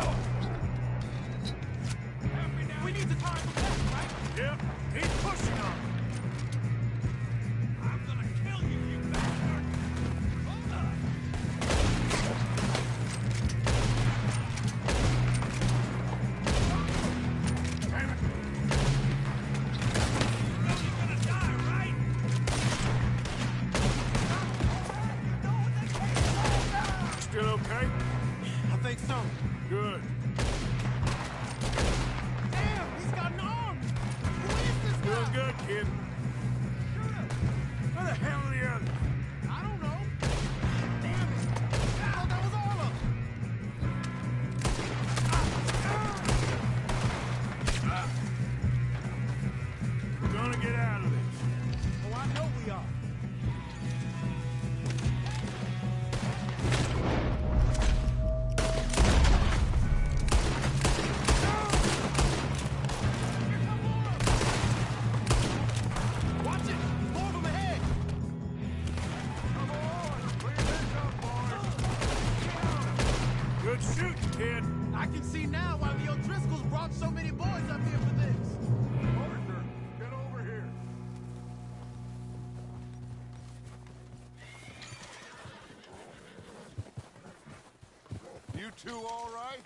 L: We need to turn the left, right?
E: yep, keep pushing on.
C: I'm gonna kill you, you bastard!
E: Damn it.
C: You know you're gonna die, right?
E: Still okay?
L: I think so.
E: Good.
L: Damn, he's got an arm. Who is this
E: Doing
L: guy?
E: good, kid. Where the hell are the others?
L: I don't know. Damn it. Oh, that was all of them.
E: We're gonna get out of this.
L: Oh, I know we are. Watch it! More of them ahead!
E: Good shooting, kid.
L: I can see now why the O'Driscolls brought so many boys up here for this.
A: Arthur, get over here. You two all right?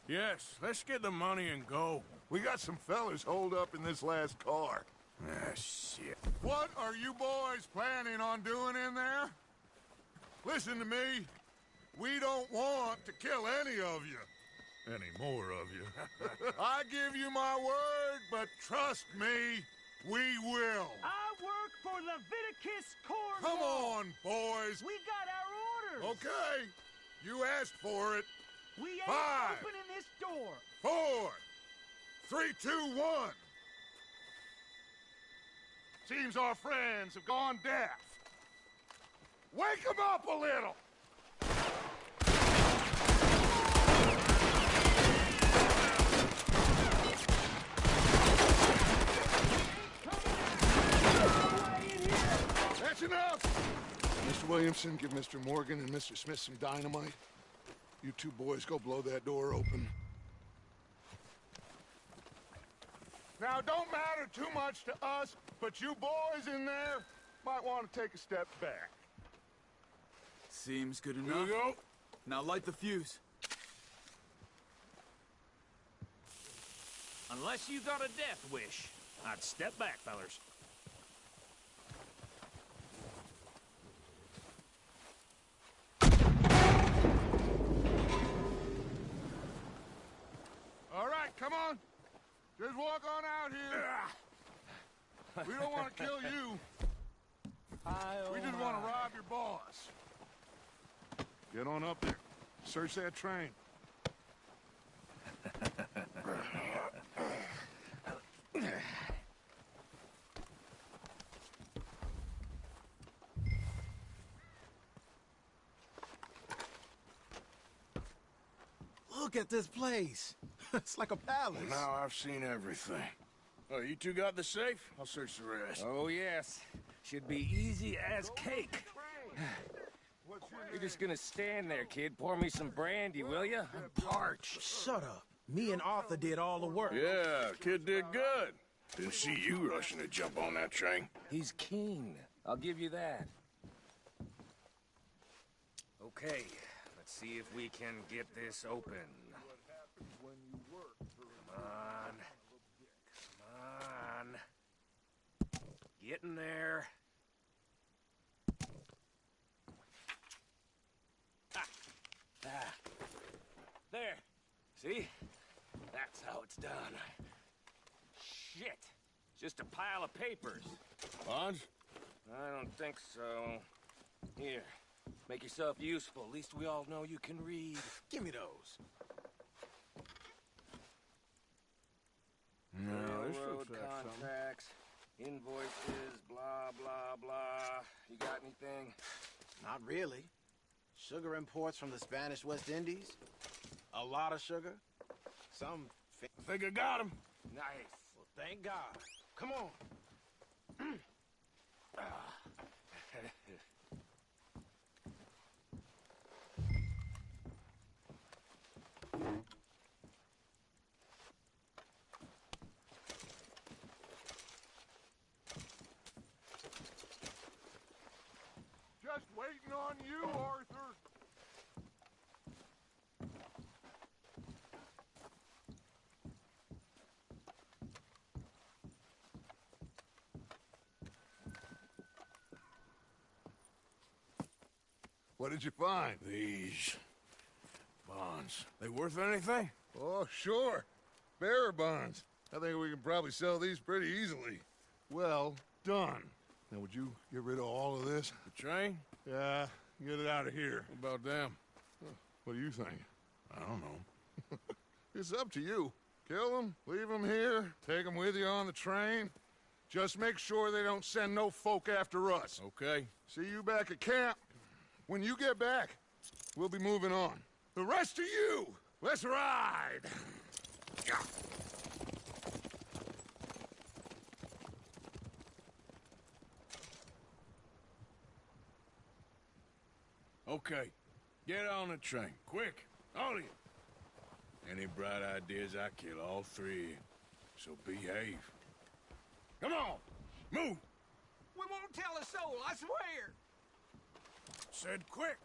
E: Yes, let's get the money and go.
A: We got some fellas holed up in this last car.
E: Ah, shit.
A: What are you boys planning on doing in there? Listen to me. We don't want to kill any of you. Any more of you. I give you my word, but trust me, we will.
L: I work for Leviticus Cornwall.
A: Come on, boys.
L: We got our orders.
A: Okay. You asked for it.
L: We ain't
A: 5,
L: opening this door.
A: 4, 3, 2, 1. Seems our friends have gone deaf. Wake them up a little. Mr. Williamson, give Mr. Morgan and Mr. Smith some dynamite. You two boys go blow that door open. Now, don't matter too much to us, but you boys in there might want to take a step back.
G: Seems good
A: Here
G: enough.
A: you go.
G: Now light the fuse.
C: Unless you got a death wish, I'd step back, fellers.
A: All right, come on. Just walk on out here. We don't want to kill you. We just want to rob your boss. Get on up there. Search that train.
L: Look at this place. It's like a palace.
J: Well, now I've seen everything. Oh, you two got the safe? I'll search the rest.
C: Oh, yes. Should be easy as cake. You're just gonna stand there, kid. Pour me some brandy, will ya? I'm parched.
L: Shut up. Me and Arthur did all the work.
J: Yeah, kid did good. Didn't see you rushing to jump on that train.
C: He's keen. I'll give you that. Okay, let's see if we can get this open. Come on. Come on. Getting there. Ah. There. See? That's how it's done. Shit. Just a pile of papers.
J: Bonds?
C: I don't think so. Here. Make yourself useful. At least we all know you can read.
L: Give me those.
J: No, this
C: Railroad
J: looks like something.
C: contracts, invoices, blah, blah, blah. You got anything?
L: Not really. Sugar imports from the Spanish West Indies. A lot of sugar. Some...
J: I think I got him.
C: Nice.
L: Well, thank God. Come on.
A: Just waiting on you, Arthur. What did you find?
J: These bonds. They worth anything?
A: Oh, sure. Bearer bonds. I think we can probably sell these pretty easily. Well done. Now, would you get rid of all of this?
J: The train?
A: Yeah, get it out of here.
J: What about them?
A: What do you think?
J: I don't know.
A: It's up to you. Kill them, leave them here, take them with you on the train. Just make sure they don't send no folk after us.
J: Okay.
A: See you back at camp. When you get back, we'll be moving on. The rest of you, let's ride!
J: Okay. Get on the train. Quick. All of you. Any bright ideas, I kill all three of you. So behave. Come on. Move.
C: We won't tell a soul, I swear.
J: Said quick.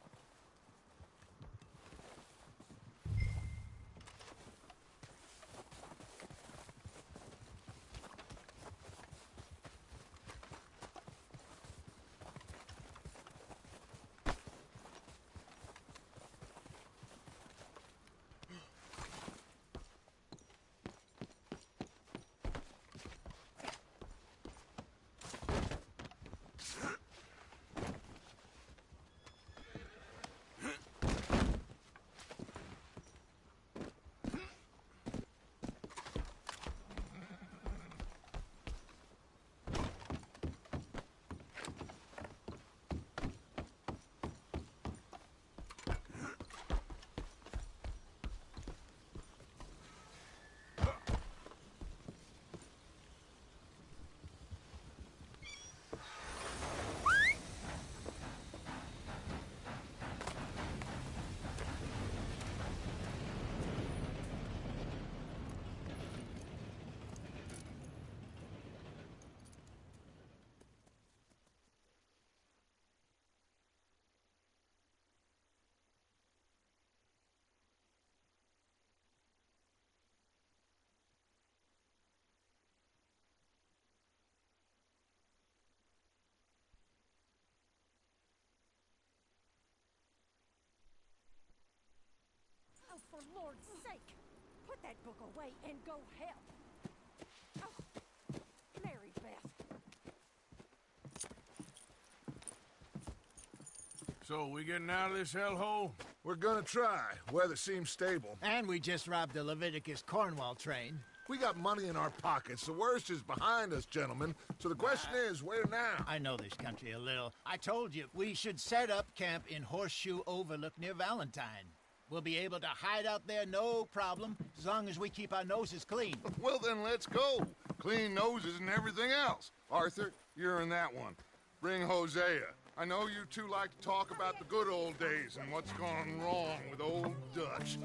M: that book away and go help. Oh, Mary Beth.
J: So, we getting out of this hellhole?
A: We're gonna try. Weather seems stable.
D: And we just robbed the Leviticus Cornwall train.
A: We got money in our pockets. The worst is behind us, gentlemen. So the question is, where now?
D: I know this country a little. I told you, we should set up camp in Horseshoe Overlook near Valentine. We'll be able to hide out there, no problem, as long as we keep our noses clean.
A: Well, then let's go. Clean noses and everything else. Arthur, you're in that one. Bring Hosea. I know you two like to talk about the good old days and what's gone wrong with old Dutch.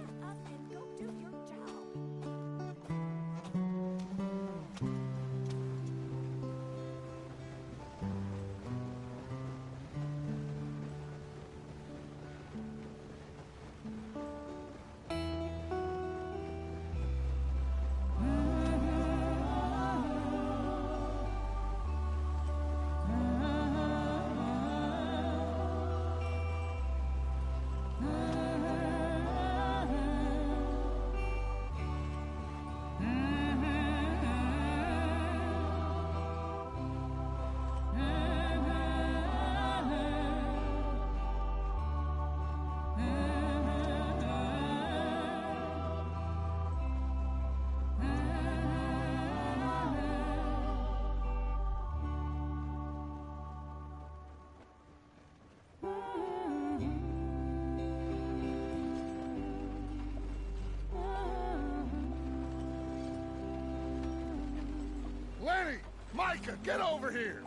A: Lenny! Micah, get over here!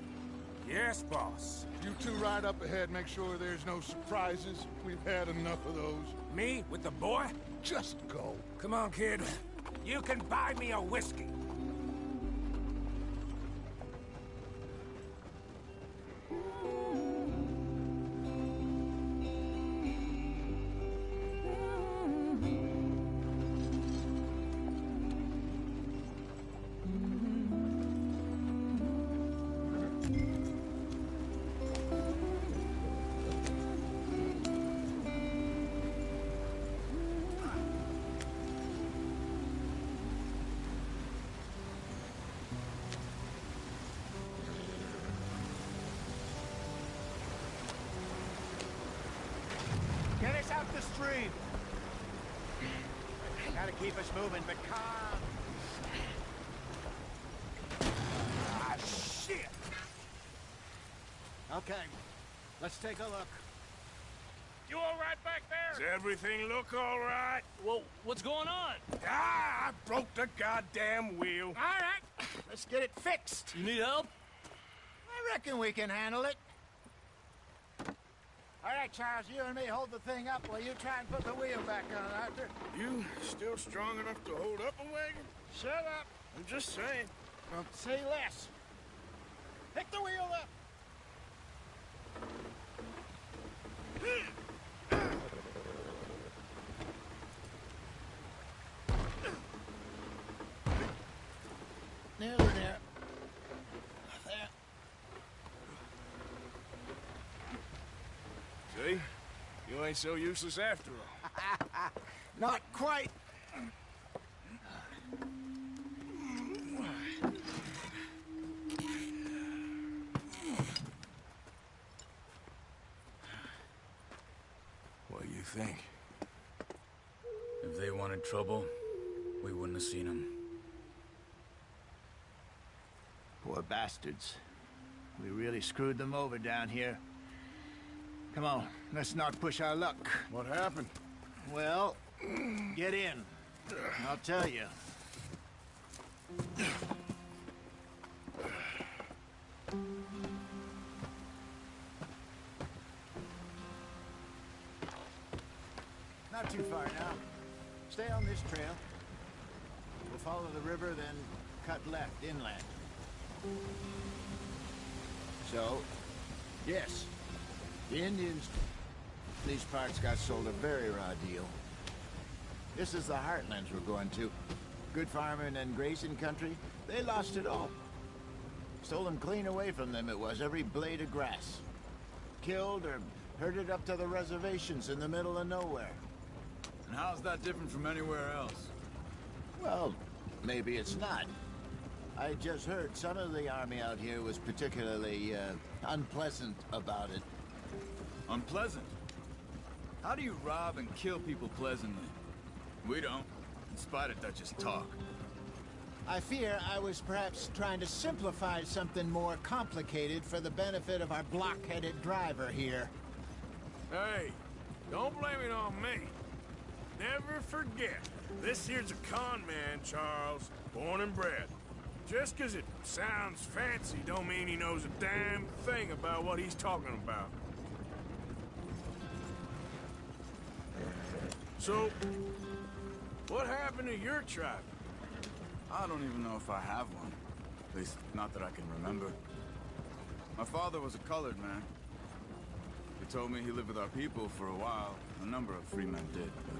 C: Yes, boss.
A: You two ride up ahead, make sure there's no surprises. We've had enough of those.
C: Me? With the boy?
A: Just go.
C: Come on, kid. You can buy me a whiskey.
D: Get us out the stream. Gotta keep us moving, but calm.
C: Ah, shit!
D: Okay, let's take a look.
C: You all right back there?
J: Does everything look all right?
B: Well, what's going on?
J: Ah, I broke the goddamn wheel.
D: All right, let's get it fixed.
B: You need help?
D: I reckon we can handle it. All right, Charles, you and me hold the thing up while you try and put the wheel back on, Arthur.
J: You still strong enough to hold up a wagon?
D: Shut up.
J: I'm just saying.
D: Don't say less. Pick the wheel up. Nearly there. There.
J: See? You ain't so useless after all.
D: Not quite.
J: What do you think?
G: If they wanted trouble, we wouldn't have seen them.
D: Poor bastards. We really screwed them over down here. Come on, let's not push our luck.
J: What happened?
D: Well, get in. I'll tell you. Not too far now. Stay on this trail. We'll follow the river, then cut left inland. So, yes, the Indians, these parts got sold a very raw deal. This is the heartlands we're going to. Good farming and grazing country, they lost it all. Stolen clean away from them it was, every blade of grass. Killed or herded up to the reservations in the middle of nowhere.
G: And how's that different from anywhere else?
D: Well, maybe it's not. I just heard some of the army out here was particularly, unpleasant about it.
G: Unpleasant? How do you rob and kill people pleasantly? We don't, in spite of Dutch's talk.
D: I fear I was perhaps trying to simplify something more complicated for the benefit of our blockheaded driver here.
E: Hey, don't blame it on me. Never forget, this here's a con man, Charles, born and bred. Just 'cause it sounds fancy don't mean he knows a damn thing about what he's talking about. So, what happened to your tribe?
G: I don't even know if I have one. At least, not that I can remember. My father was a colored man. He told me he lived with our people for a while. A number of free men did, but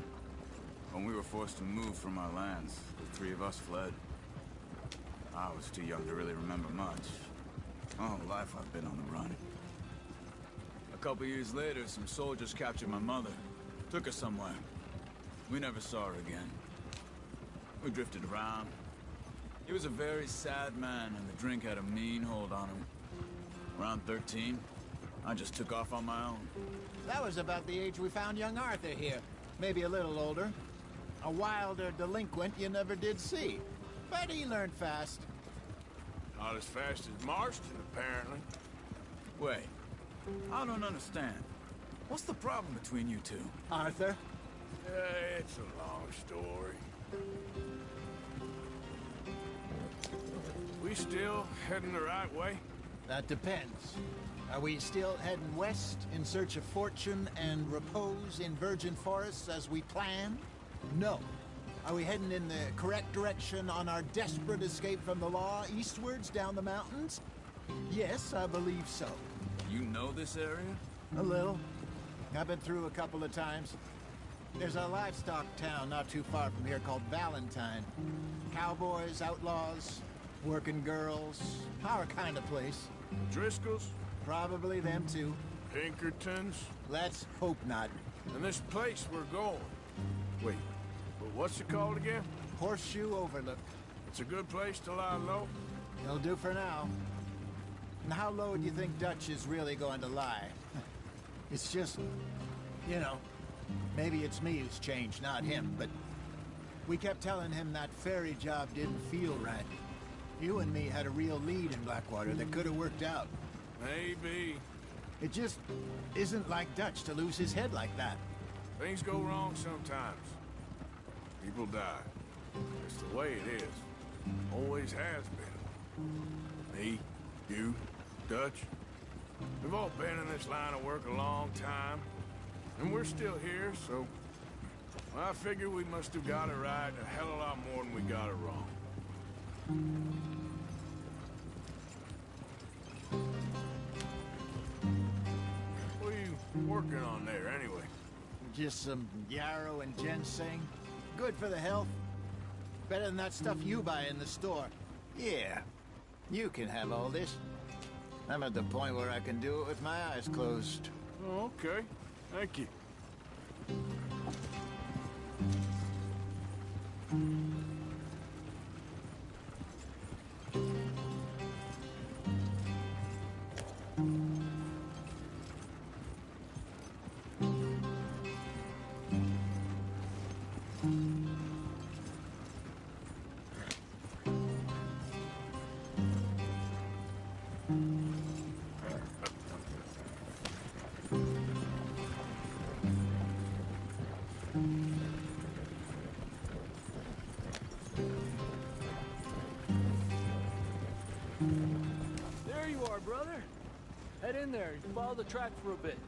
G: when we were forced to move from our lands, the three of us fled. I was too young to really remember much. My whole life I've been on the run. A couple years later, some soldiers captured my mother. Took her somewhere. We never saw her again. We drifted around. He was a very sad man, and the drink had a mean hold on him. Around 13, I just took off on my own.
D: That was about the age we found young Arthur here. Maybe a little older. A wilder delinquent you never did see. But he learned fast.
E: Not as fast as Marston, apparently.
G: Wait, I don't understand. What's the problem between you two?
D: Arthur?
E: It's a long story. We still heading the right way?
D: That depends. Are we still heading west in search of fortune and repose in virgin forests as we planned? No. Are we heading in the correct direction on our desperate escape from the law eastwards down the mountains? Yes, I believe so.
G: You know this area?
D: A little. I've been through a couple of times. There's a livestock town not too far from here called Valentine. Cowboys, outlaws, working girls, our kind of place.
E: Driscoll's?
D: Probably them too.
E: Pinkertons?
D: Let's hope not.
E: And this place we're going. Wait, but what's it called again?
D: Horseshoe Overlook.
E: It's a good place to lie low?
D: It'll do for now. And how low do you think Dutch is really going to lie? It's just, you know, maybe it's me who's changed, not him, but we kept telling him that ferry job didn't feel right. You and me had a real lead in Blackwater that could have worked out.
E: Maybe.
D: It just isn't like Dutch to lose his head like that.
E: Things go wrong sometimes. People die. It's the way it is. Always has been. Me, you, Dutch. We've all been in this line of work a long time. And we're still here, so... I figure we must have got it right a hell of a lot more than we got it wrong. What are you working on there, anyway?
D: Just some yarrow and ginseng. Good for the health. Better than that stuff you buy in the store. Yeah, you can have all this. I'm at the point where I can do it with my eyes closed.
E: Oh, okay. Thank you.
B: There you are, brother. Head in there and follow the track for a bit.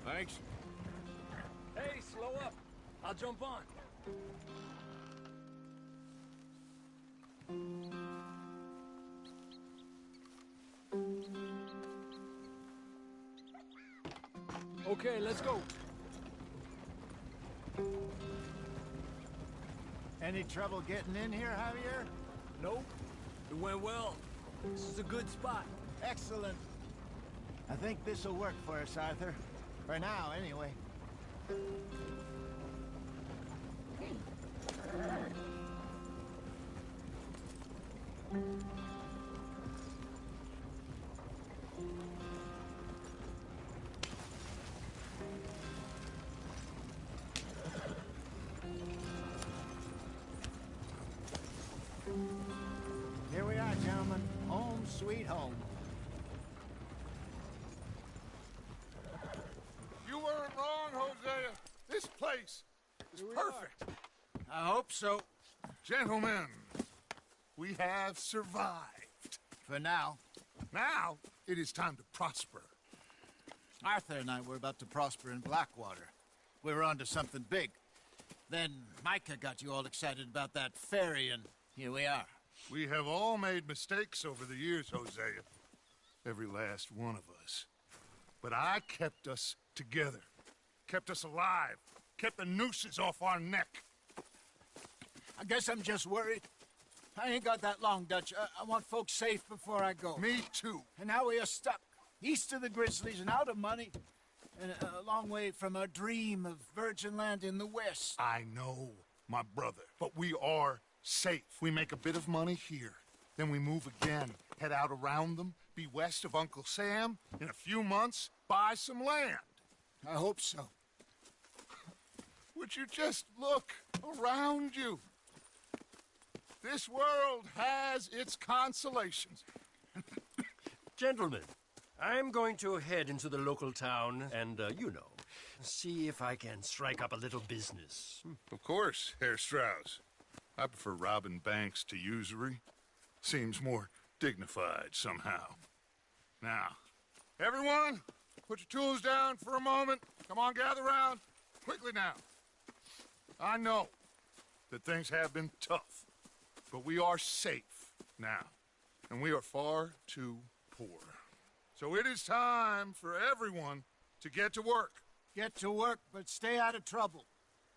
E: Thanks.
B: Hey, slow up. I'll jump on. Okay, let's go.
D: Any trouble getting in here, Javier?
B: Nope. It went well. This is a good spot.
D: Excellent. I think this'll work for us, Arthur. For now, anyway. Here we are, gentlemen. Home sweet home.
A: You weren't wrong, Hosea. This place is perfect.
D: I hope so.
A: Gentlemen, we have survived.
D: For now.
A: Now, it is time to prosper.
D: Arthur and I were about to prosper in Blackwater. We were onto something big. Then Micah got you all excited about that ferry, and here we are.
A: We have all made mistakes over the years, Hosea. Every last one of us. But I kept us together. Kept us alive. Kept the nooses off our neck.
D: I guess I'm just worried. I ain't got that long, Dutch. I want folks safe before I go.
A: Me too.
D: And now we are stuck. East of the Grizzlies and out of money. And a long way from our dream of virgin land in the west.
A: I know, my brother. But we are safe. We make a bit of money here. Then we move again. Head out around them. Be west of Uncle Sam. In a few months, buy some land.
D: I hope so.
A: Would you just look around you? This world has its consolations.
N: Gentlemen, I'm going to head into the local town and, see if I can strike up a little business.
A: Of course, Herr Strauss. I prefer robbing banks to usury. Seems more dignified somehow. Now, everyone, put your tools down for a moment. Come on, gather round. Quickly now. I know that things have been tough, but we are safe now, and we are far too poor. So it is time for everyone to get to work.
D: Get to work, but stay out of trouble.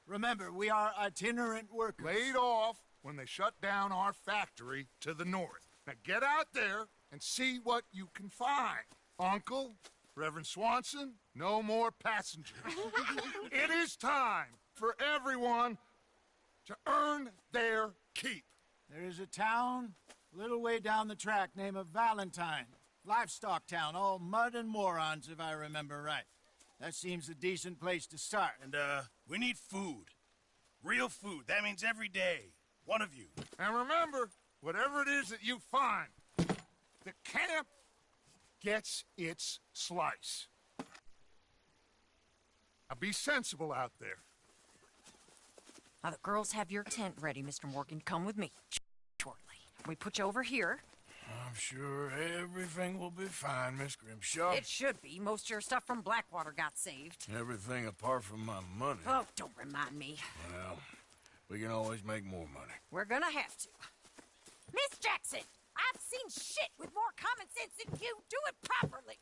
D: Remember, we are itinerant workers.
A: Laid off when they shut down our factory to the north. Now get out there and see what you can find. Uncle, Reverend Swanson, no more passengers. It is time for everyone to earn their keep.
D: There is a town a little way down the track named Valentine. Livestock town, all mud and morons, if I remember right. That seems a decent place to start.
F: And, we need food. Real food. That means every day. One of you.
A: And remember, whatever it is that you find, the camp gets its slice. Now be sensible out there.
O: Now the girls have your tent ready, Mr. Morgan. Come with me shortly. We put you over here.
E: I'm sure everything will be fine, Miss Grimshaw.
O: It should be. Most of your stuff from Blackwater got saved.
E: Everything apart from my money.
O: Oh, don't remind me.
E: Well, we can always make more money.
O: We're gonna have to. Miss Jackson, I've seen shit with more common sense than you. Do it properly.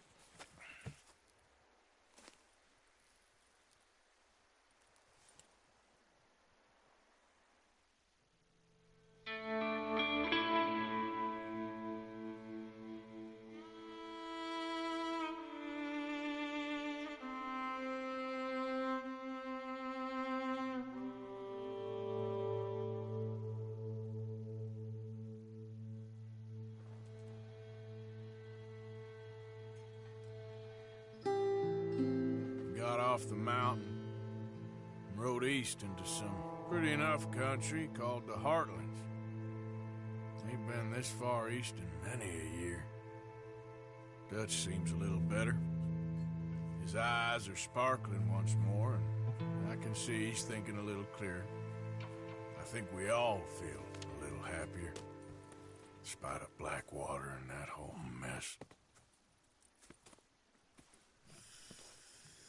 E: Got off the mountain and rode east into some pretty enough country called the Heartlands. Ain't been this far east in many a year. Dutch seems a little better. His eyes are sparkling once more, and I can see he's thinking a little clearer. I think we all feel a little happier, despite of Blackwater and that whole mess.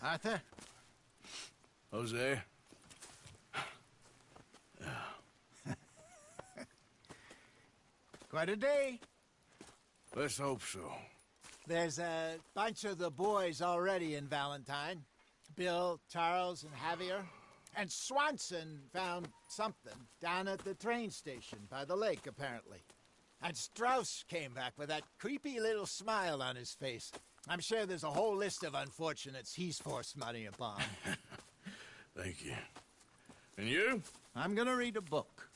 D: Arthur?
E: Jose?
D: Quite a day.
E: Let's hope so.
D: There's a bunch of the boys already in Valentine. Bill, Charles, and Javier. And Swanson found something down at the train station by the lake, apparently. And Strauss came back with that creepy little smile on his face. I'm sure there's a whole list of unfortunates he's forced money upon.
E: Thank you.
J: And you?
D: I'm gonna read a book.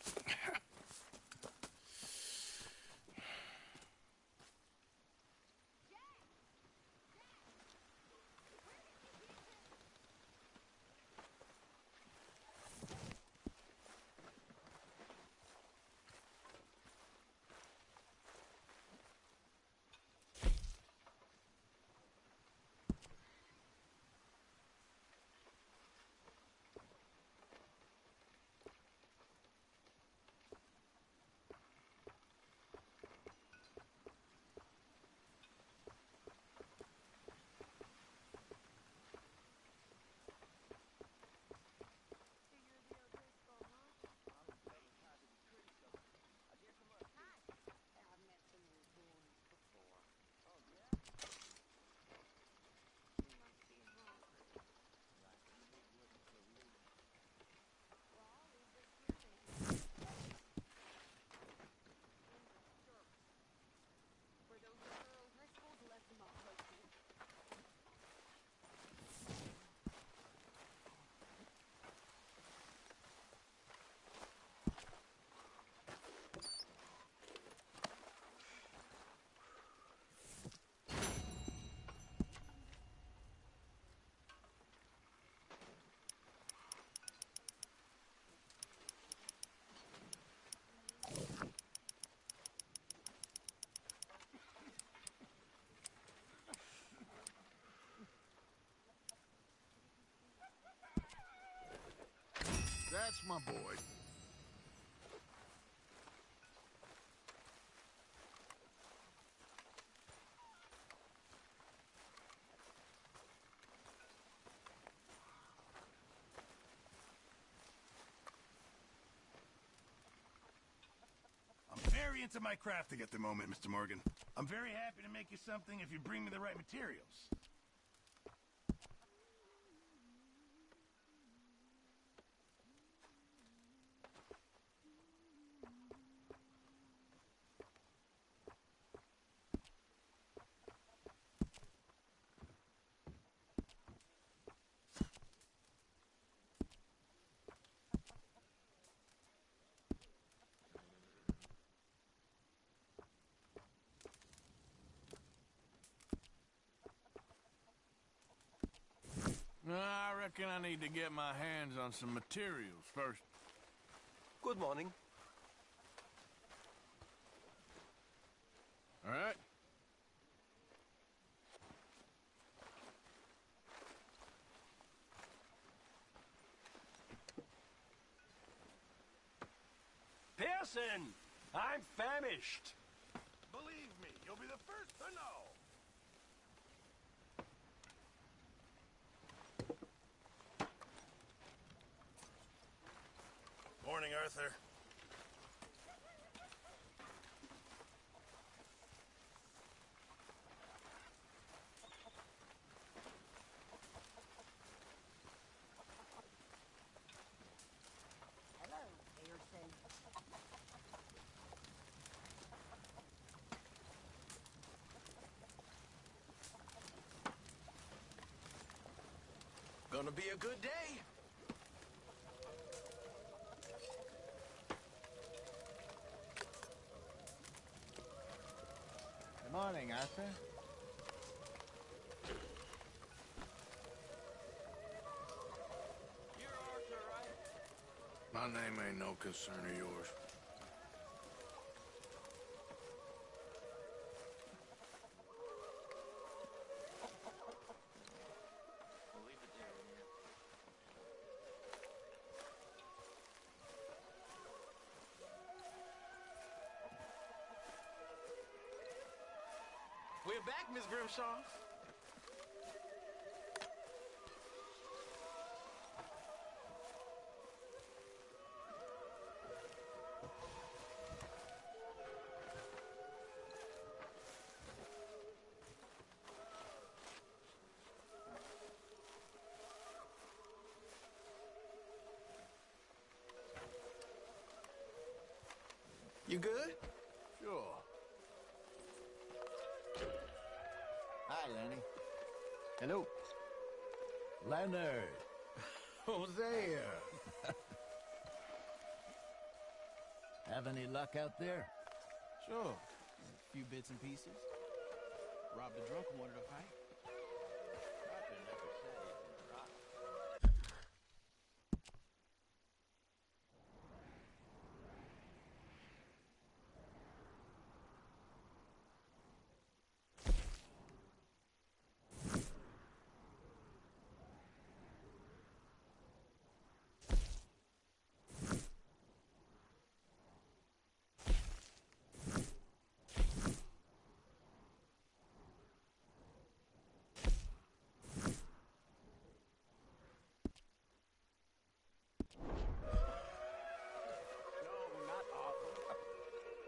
A: That's my boy.
F: I'm very into my crafting at the moment, Mr. Morgan. I'm very happy to make you something if you bring me the right materials.
J: I reckon I need to get my hands on some materials first.
N: Good morning.
J: All right?
N: Pearson! I'm famished.
F: Believe me, you'll be the first to know. Morning, Arthur.
M: Hello, Pearson.
L: Gonna be a good day.
D: Good morning, Arthur.
L: You're Arthur, right?
J: My name ain't no concern of yours.
L: We'll leave it there, will you? We're back, Miss Grimshaw. You good?
J: Sure.
D: Hi, Lenny. Hello. Leonard.
L: Hosea.
D: Have any luck out there?
L: Sure. A few bits and pieces. Robbed a drunk who wanted to fight. Doctor never said he was robbed.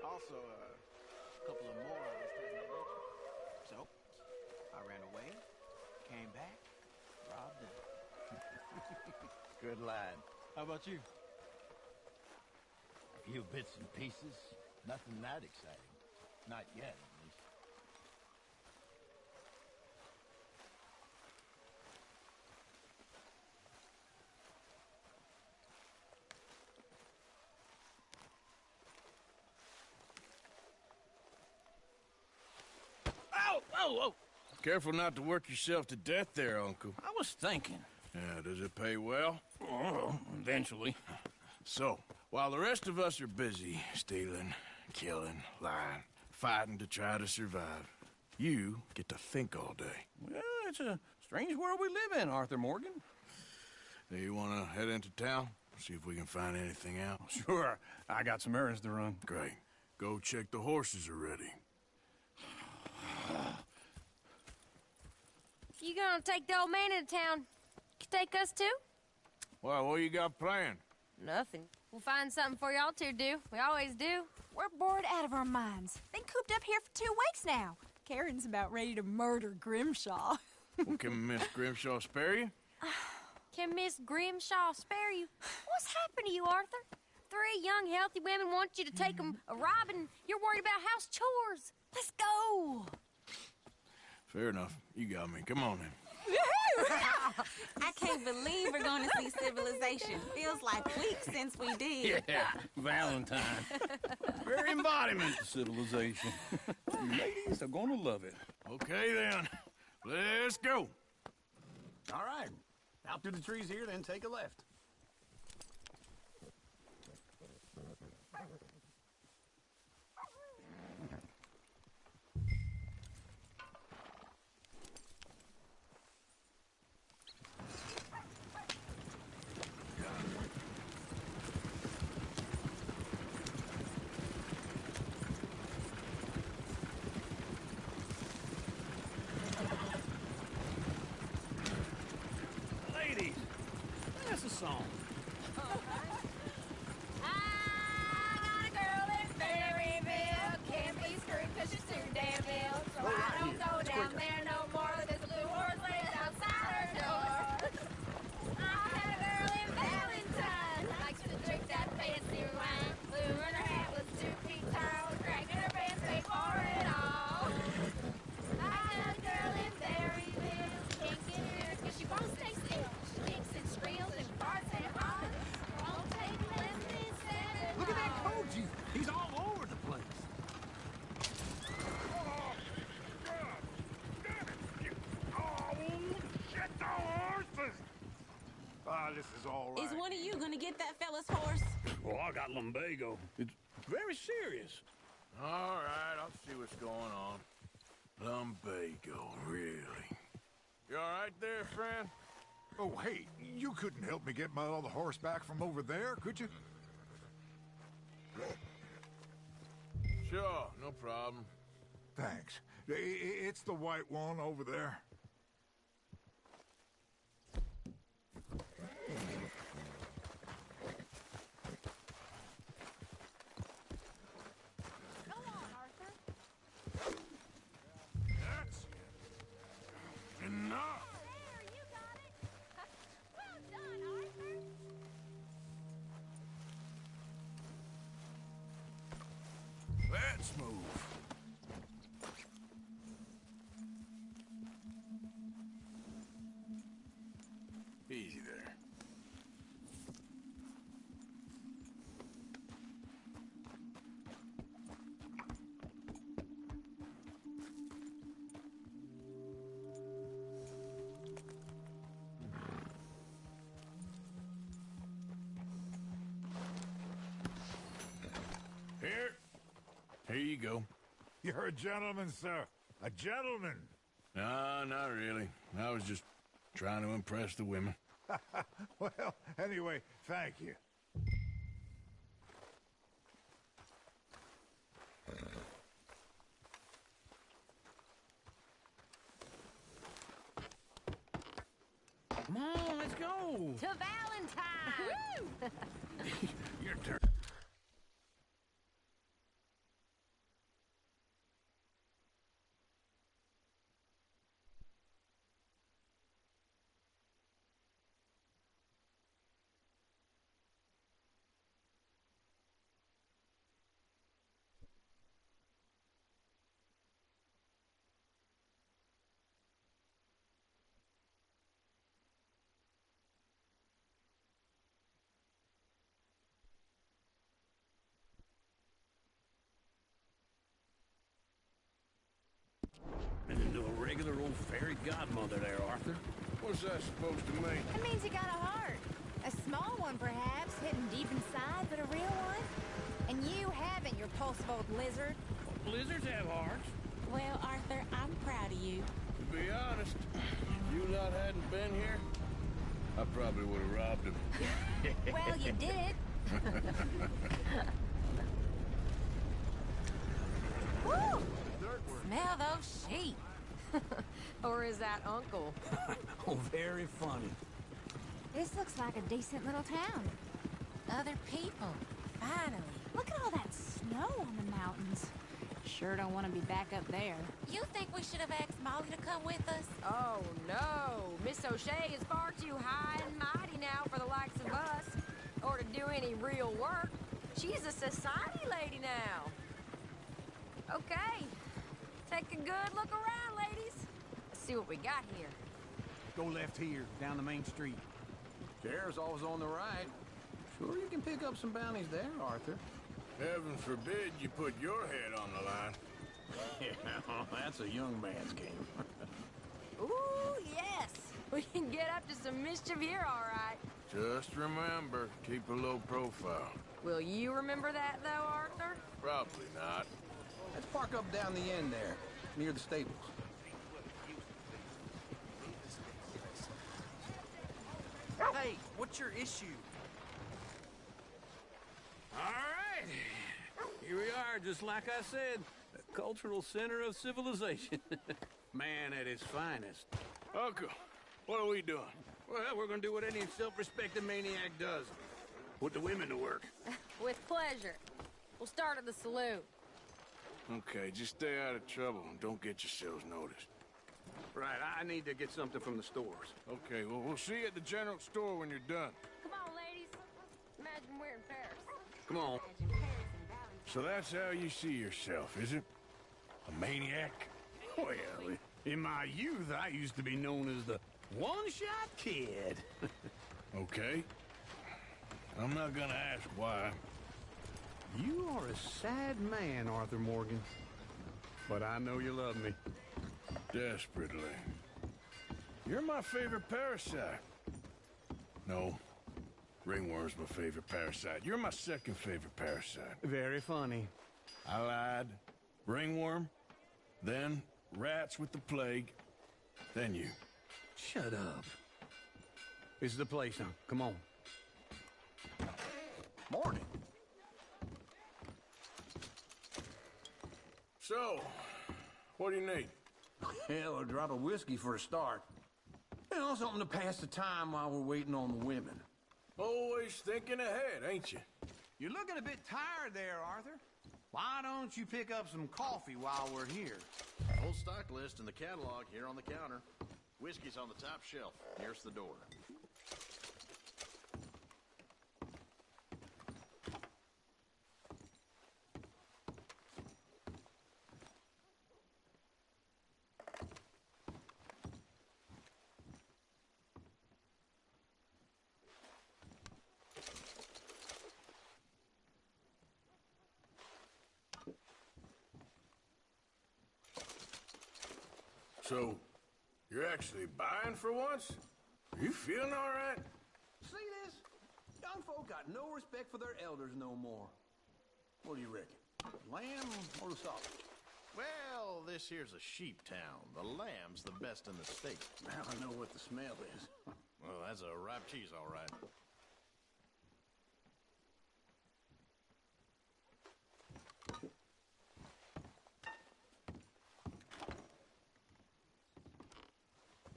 L: Also, a couple of morons taking a lecture. So, I ran away, came back, robbed them.
D: Good lad.
L: How about you?
D: A few bits and pieces. Nothing that exciting. Not yet, at least.
J: Ow! Whoa, whoa! Careful not to work yourself to death there, Uncle.
C: I was thinking.
J: Yeah, does it pay well?
C: Oh, eventually.
J: So, while the rest of us are busy stealing, killing, lying, fighting to try to survive, you get to think all day.
C: Well, it's a strange world we live in, Arthur Morgan.
J: Do you want to head into town? See if we can find anything out?
C: Sure. I got some errands to run.
J: Great. Go check the horses are ready.
P: You gonna take the old man into town? You take us too?
J: Well, what you got planned?
P: Nothing. We'll find something for y'all to do. We always do.
Q: We're bored out of our minds. Been cooped up here for 2 weeks now. Karen's about ready to murder Grimshaw.
J: Well, can Miss Grimshaw spare you?
P: Can Miss Grimshaw spare you? What's happened to you, Arthur? 3 young, healthy women want you to take them a robbing. You're worried about house chores. Let's go.
J: Fair enough. You got me. Come on then.
R: I can't believe we're going to see civilization. Feels like weeks since we did.
C: Yeah, Valentine. Very embodiment of civilization. You ladies are going to love it.
J: Okay, then. Let's go.
G: All right. Out through the trees here, then take a left.
C: Ladies, that's a song. Look at that Koji. He's all over the place.
I: This is all right.
R: Is one of you going to get that fella's horse?
C: Well, I got lumbago. It's very serious.
J: All right, I'll see what's going on. Lumbago, really? You all right there, friend?
S: Oh, hey, you couldn't help me get my other horse back from over there, could you?
J: Sure, no problem.
S: Thanks. It's the white one over there.
J: That's enough. Let's move. Easy there. go.
S: You're a gentleman, sir. A gentleman.
J: No, not really. I was just trying to impress the women.
S: Well, anyway, thank you.
C: Come on, let's go.
P: To Valentine!
J: Your turn.
C: Into a regular old fairy godmother there, Arthur.
J: What's that supposed to mean?
Q: It means you got a heart. A small one, perhaps, hidden deep inside, but a real one. And you haven't, you repulsive old lizard.
C: Lizards have hearts.
R: Well, Arthur, I'm proud of you.
J: To be honest, if you lot hadn't been here, I probably would have robbed him.
Q: Well, you did.
O: Woo! Smell those sheep. Or is that Uncle?
C: Oh, very funny.
Q: This looks like a decent little town.
O: Other people. Finally.
Q: Look at all that snow on the mountains. Sure don't want to be back up there.
O: You think we should have asked Molly to come with us?
T: Oh, no. Miss O'Shea is far too high and mighty now for the likes of us. Or to do any real work. She's a society lady now. Okay. Take a good look around, ladies. Let's see what we got here.
L: Go left here, down the main street.
C: Chair's always on the right. Sure you can pick up some bounties there, Arthur.
J: Heaven forbid you put your head on the line.
C: Yeah, that's a young man's game.
T: Ooh, yes. We can get up to some mischief here, all right.
J: Just remember, keep a low profile.
T: Will you remember that, though, Arthur?
J: Probably not.
C: Let's park up down the end there, near the stables.
L: Hey, what's your issue?
C: All right. Here we are, just like I said. The cultural center of civilization. Man at his finest.
J: Uncle, what are we doing?
C: Well, we're gonna do what any self-respecting maniac does. Put the women to work.
T: With pleasure. We'll start at the saloon.
J: Okay, just stay out of trouble and don't get yourselves noticed.
C: Right, I need to get something from the stores.
J: Okay, well, we'll see you at the general store when you're done.
T: Come on, ladies. Imagine we're in Paris.
C: Come on.
J: So that's how you see yourself, is it? A maniac?
C: Well, in my youth, I used to be known as the one-shot kid.
J: Okay. I'm not gonna ask why.
C: You are a sad man, Arthur Morgan. But I know you love me.
J: Desperately. You're my favorite parasite. No. Ringworm's my favorite parasite. You're my second favorite parasite.
C: Very funny.
J: I lied. Ringworm, then rats with the plague, then you.
C: Shut up. This is the place now. Come on.
L: Morning.
J: So, what do you need?
C: Hell, a drop of whiskey for a start. You know, something to pass the time while we're waiting on the women.
J: Always thinking ahead, ain't you?
L: You're looking a bit tired there, Arthur. Why don't you pick up some coffee while we're here?
U: Full stock list in the catalog here on the counter. Whiskey's on the top shelf, nearest the door.
J: So, you're actually buying for once? Are you feeling all right?
C: See this? Young folk got no respect for their elders no more. What do you reckon?
U: Lamb or the sausage? Well, this here's a sheep town. The lamb's the best in the state. Now I know what the smell is. Well, that's a ripe cheese, all right.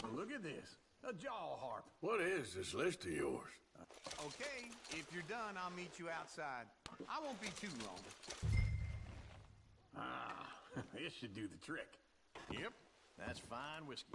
U: Well, look at this. A jaw harp.
J: What is this list of yours?
L: Okay, if you're done, I'll meet you outside. I won't be too long.
U: Ah, this should do the trick. Yep, that's fine whiskey.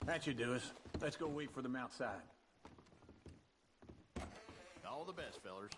H: That should do us. Let's go wait for them outside.
U: All the best, fellers.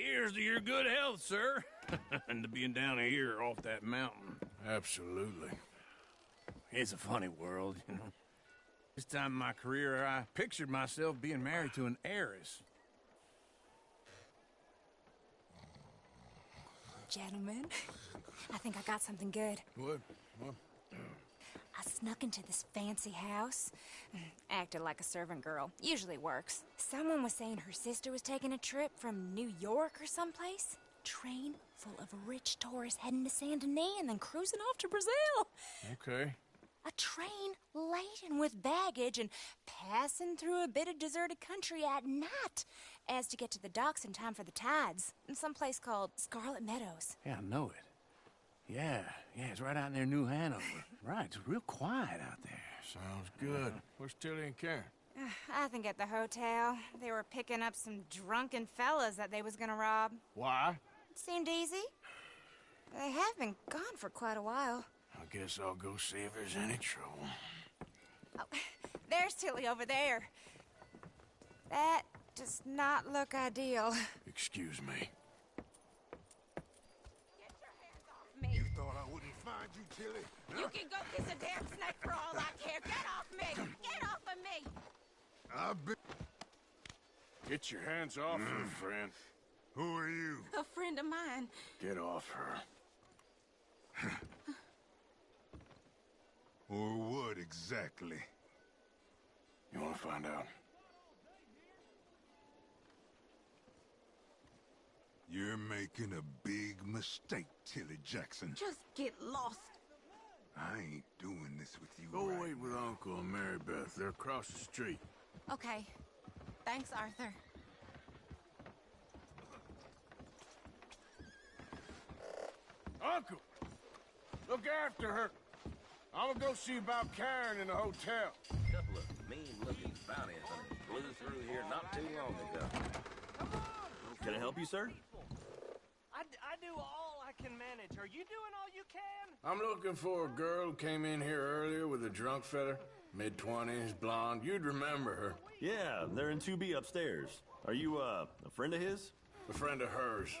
J: Here's to your good health, sir. And to being down here off that mountain. Absolutely. It's a funny world, you know. This time in my career, I pictured myself being married to an heiress.
K: Gentlemen, I think I got something good.
J: What?
K: I snuck into this fancy house, acted like a servant girl. Usually works. Someone was saying her sister was taking a trip from New York or someplace. Train full of rich tourists heading to Saint Denis and then cruising off to Brazil.
J: Okay.
K: A train laden with baggage and passing through a bit of deserted country at night as to get to the docks in time for the tides in some place called Scarlet Meadows.
J: Yeah, I know it. Yeah, it's right out near New Hanover. Right, it's real quiet out there.
E: Sounds good. Where's Tilly and Karen?
K: I think at the hotel. They were picking up some drunken fellas that they was gonna rob.
E: Why?
K: It seemed easy. They have been gone for quite a while.
J: I guess I'll go see if there's any trouble.
K: Oh, there's Tilly over there. That does not look ideal.
J: Excuse me.
S: You thought I wouldn't find you, Tilly?
R: You can go kiss a damn snake for all I care. Get off me! Get off of me!
S: I've been...
J: Get your hands off her, friend.
S: Who are you?
R: A friend of mine.
J: Get off her.
S: Or what exactly?
J: You want to find out?
S: You're making a big mistake, Tilly Jackson.
R: Just get lost.
S: I ain't doing this with you.
J: Go
S: right
J: wait with
S: now.
J: Uncle and Mary Beth. They're across the street.
R: Okay. Thanks, Arthur.
E: Uncle! Look after her. I'm gonna go see about Karen in the hotel.
V: Couple of mean-looking bounty hunters blew through here not too long ago.
W: Can I help you, sir?
B: I do all I can manage. Are you doing all you can?
J: I'm looking for a girl who came in here earlier with a drunk fella. Mid-20s, blonde. You'd remember her.
W: Yeah, they're in 2B upstairs. Are you, a friend of his?
J: A friend of hers.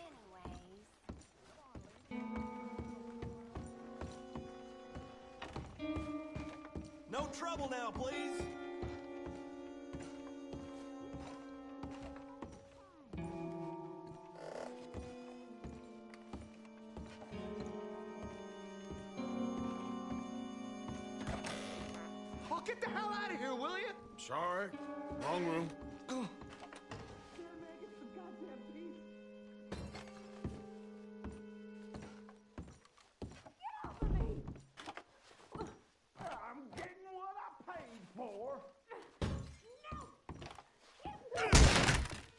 W: No trouble now, please!
X: Oh, get the hell out of here, will you?
J: Sorry. Wrong room.
X: I'm getting what I paid for.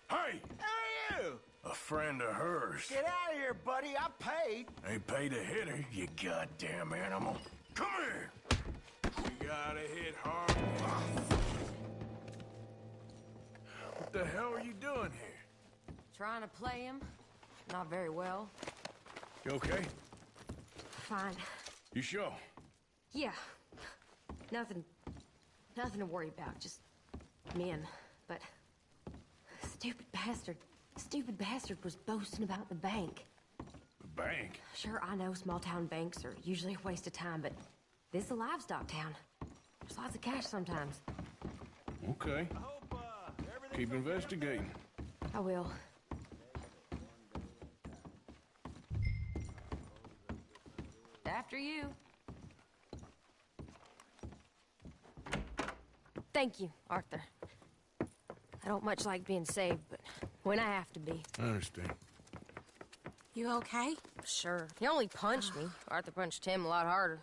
J: Hey!
X: Who are you?
J: A friend of hers.
X: Get out of here, buddy. I paid.
J: Ain't paid to hit her, you goddamn animal. Come here! You gotta hit hard. What the hell are you doing here?
T: Trying to play him. Not very well.
J: You okay?
T: Fine.
J: You sure?
T: Yeah. Nothing to worry about. Just men. But stupid bastard was boasting about the bank.
J: The bank?
T: Sure, I know small town banks are usually a waste of time, but this is a livestock town. There's lots of cash sometimes.
J: Okay. Keep investigating.
T: I will. After you. Thank you, Arthur. I don't much like being saved, but when I have to be.
J: I understand.
T: You okay? Sure. He only punched me. Arthur punched him a lot harder.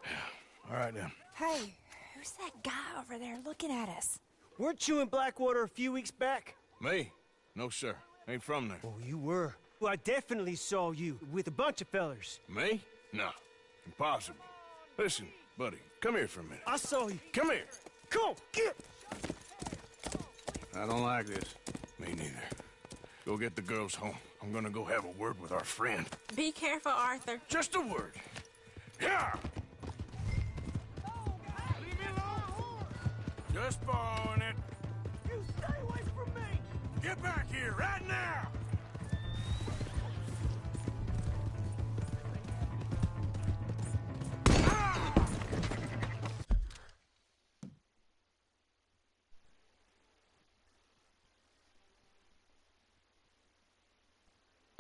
J: All right, then.
K: Hey, who's that guy over there looking at us?
B: Weren't you in Blackwater a few weeks back?
J: Me? No, sir. Ain't from there.
B: Oh, you were. Well, I definitely saw you with a bunch of fellers.
J: Me? No. Impossible. Listen, buddy, come here for a minute.
B: I saw you.
J: Come here.
B: Come on, get!
J: I don't like this. Me neither. Go get the girls home. I'm gonna go have a word with our friend.
R: Be careful, Arthur.
J: Just a word. Yeah!
E: Leave me alone.
J: Just borrowing it.
B: You stay away from me!
J: Get back here right now!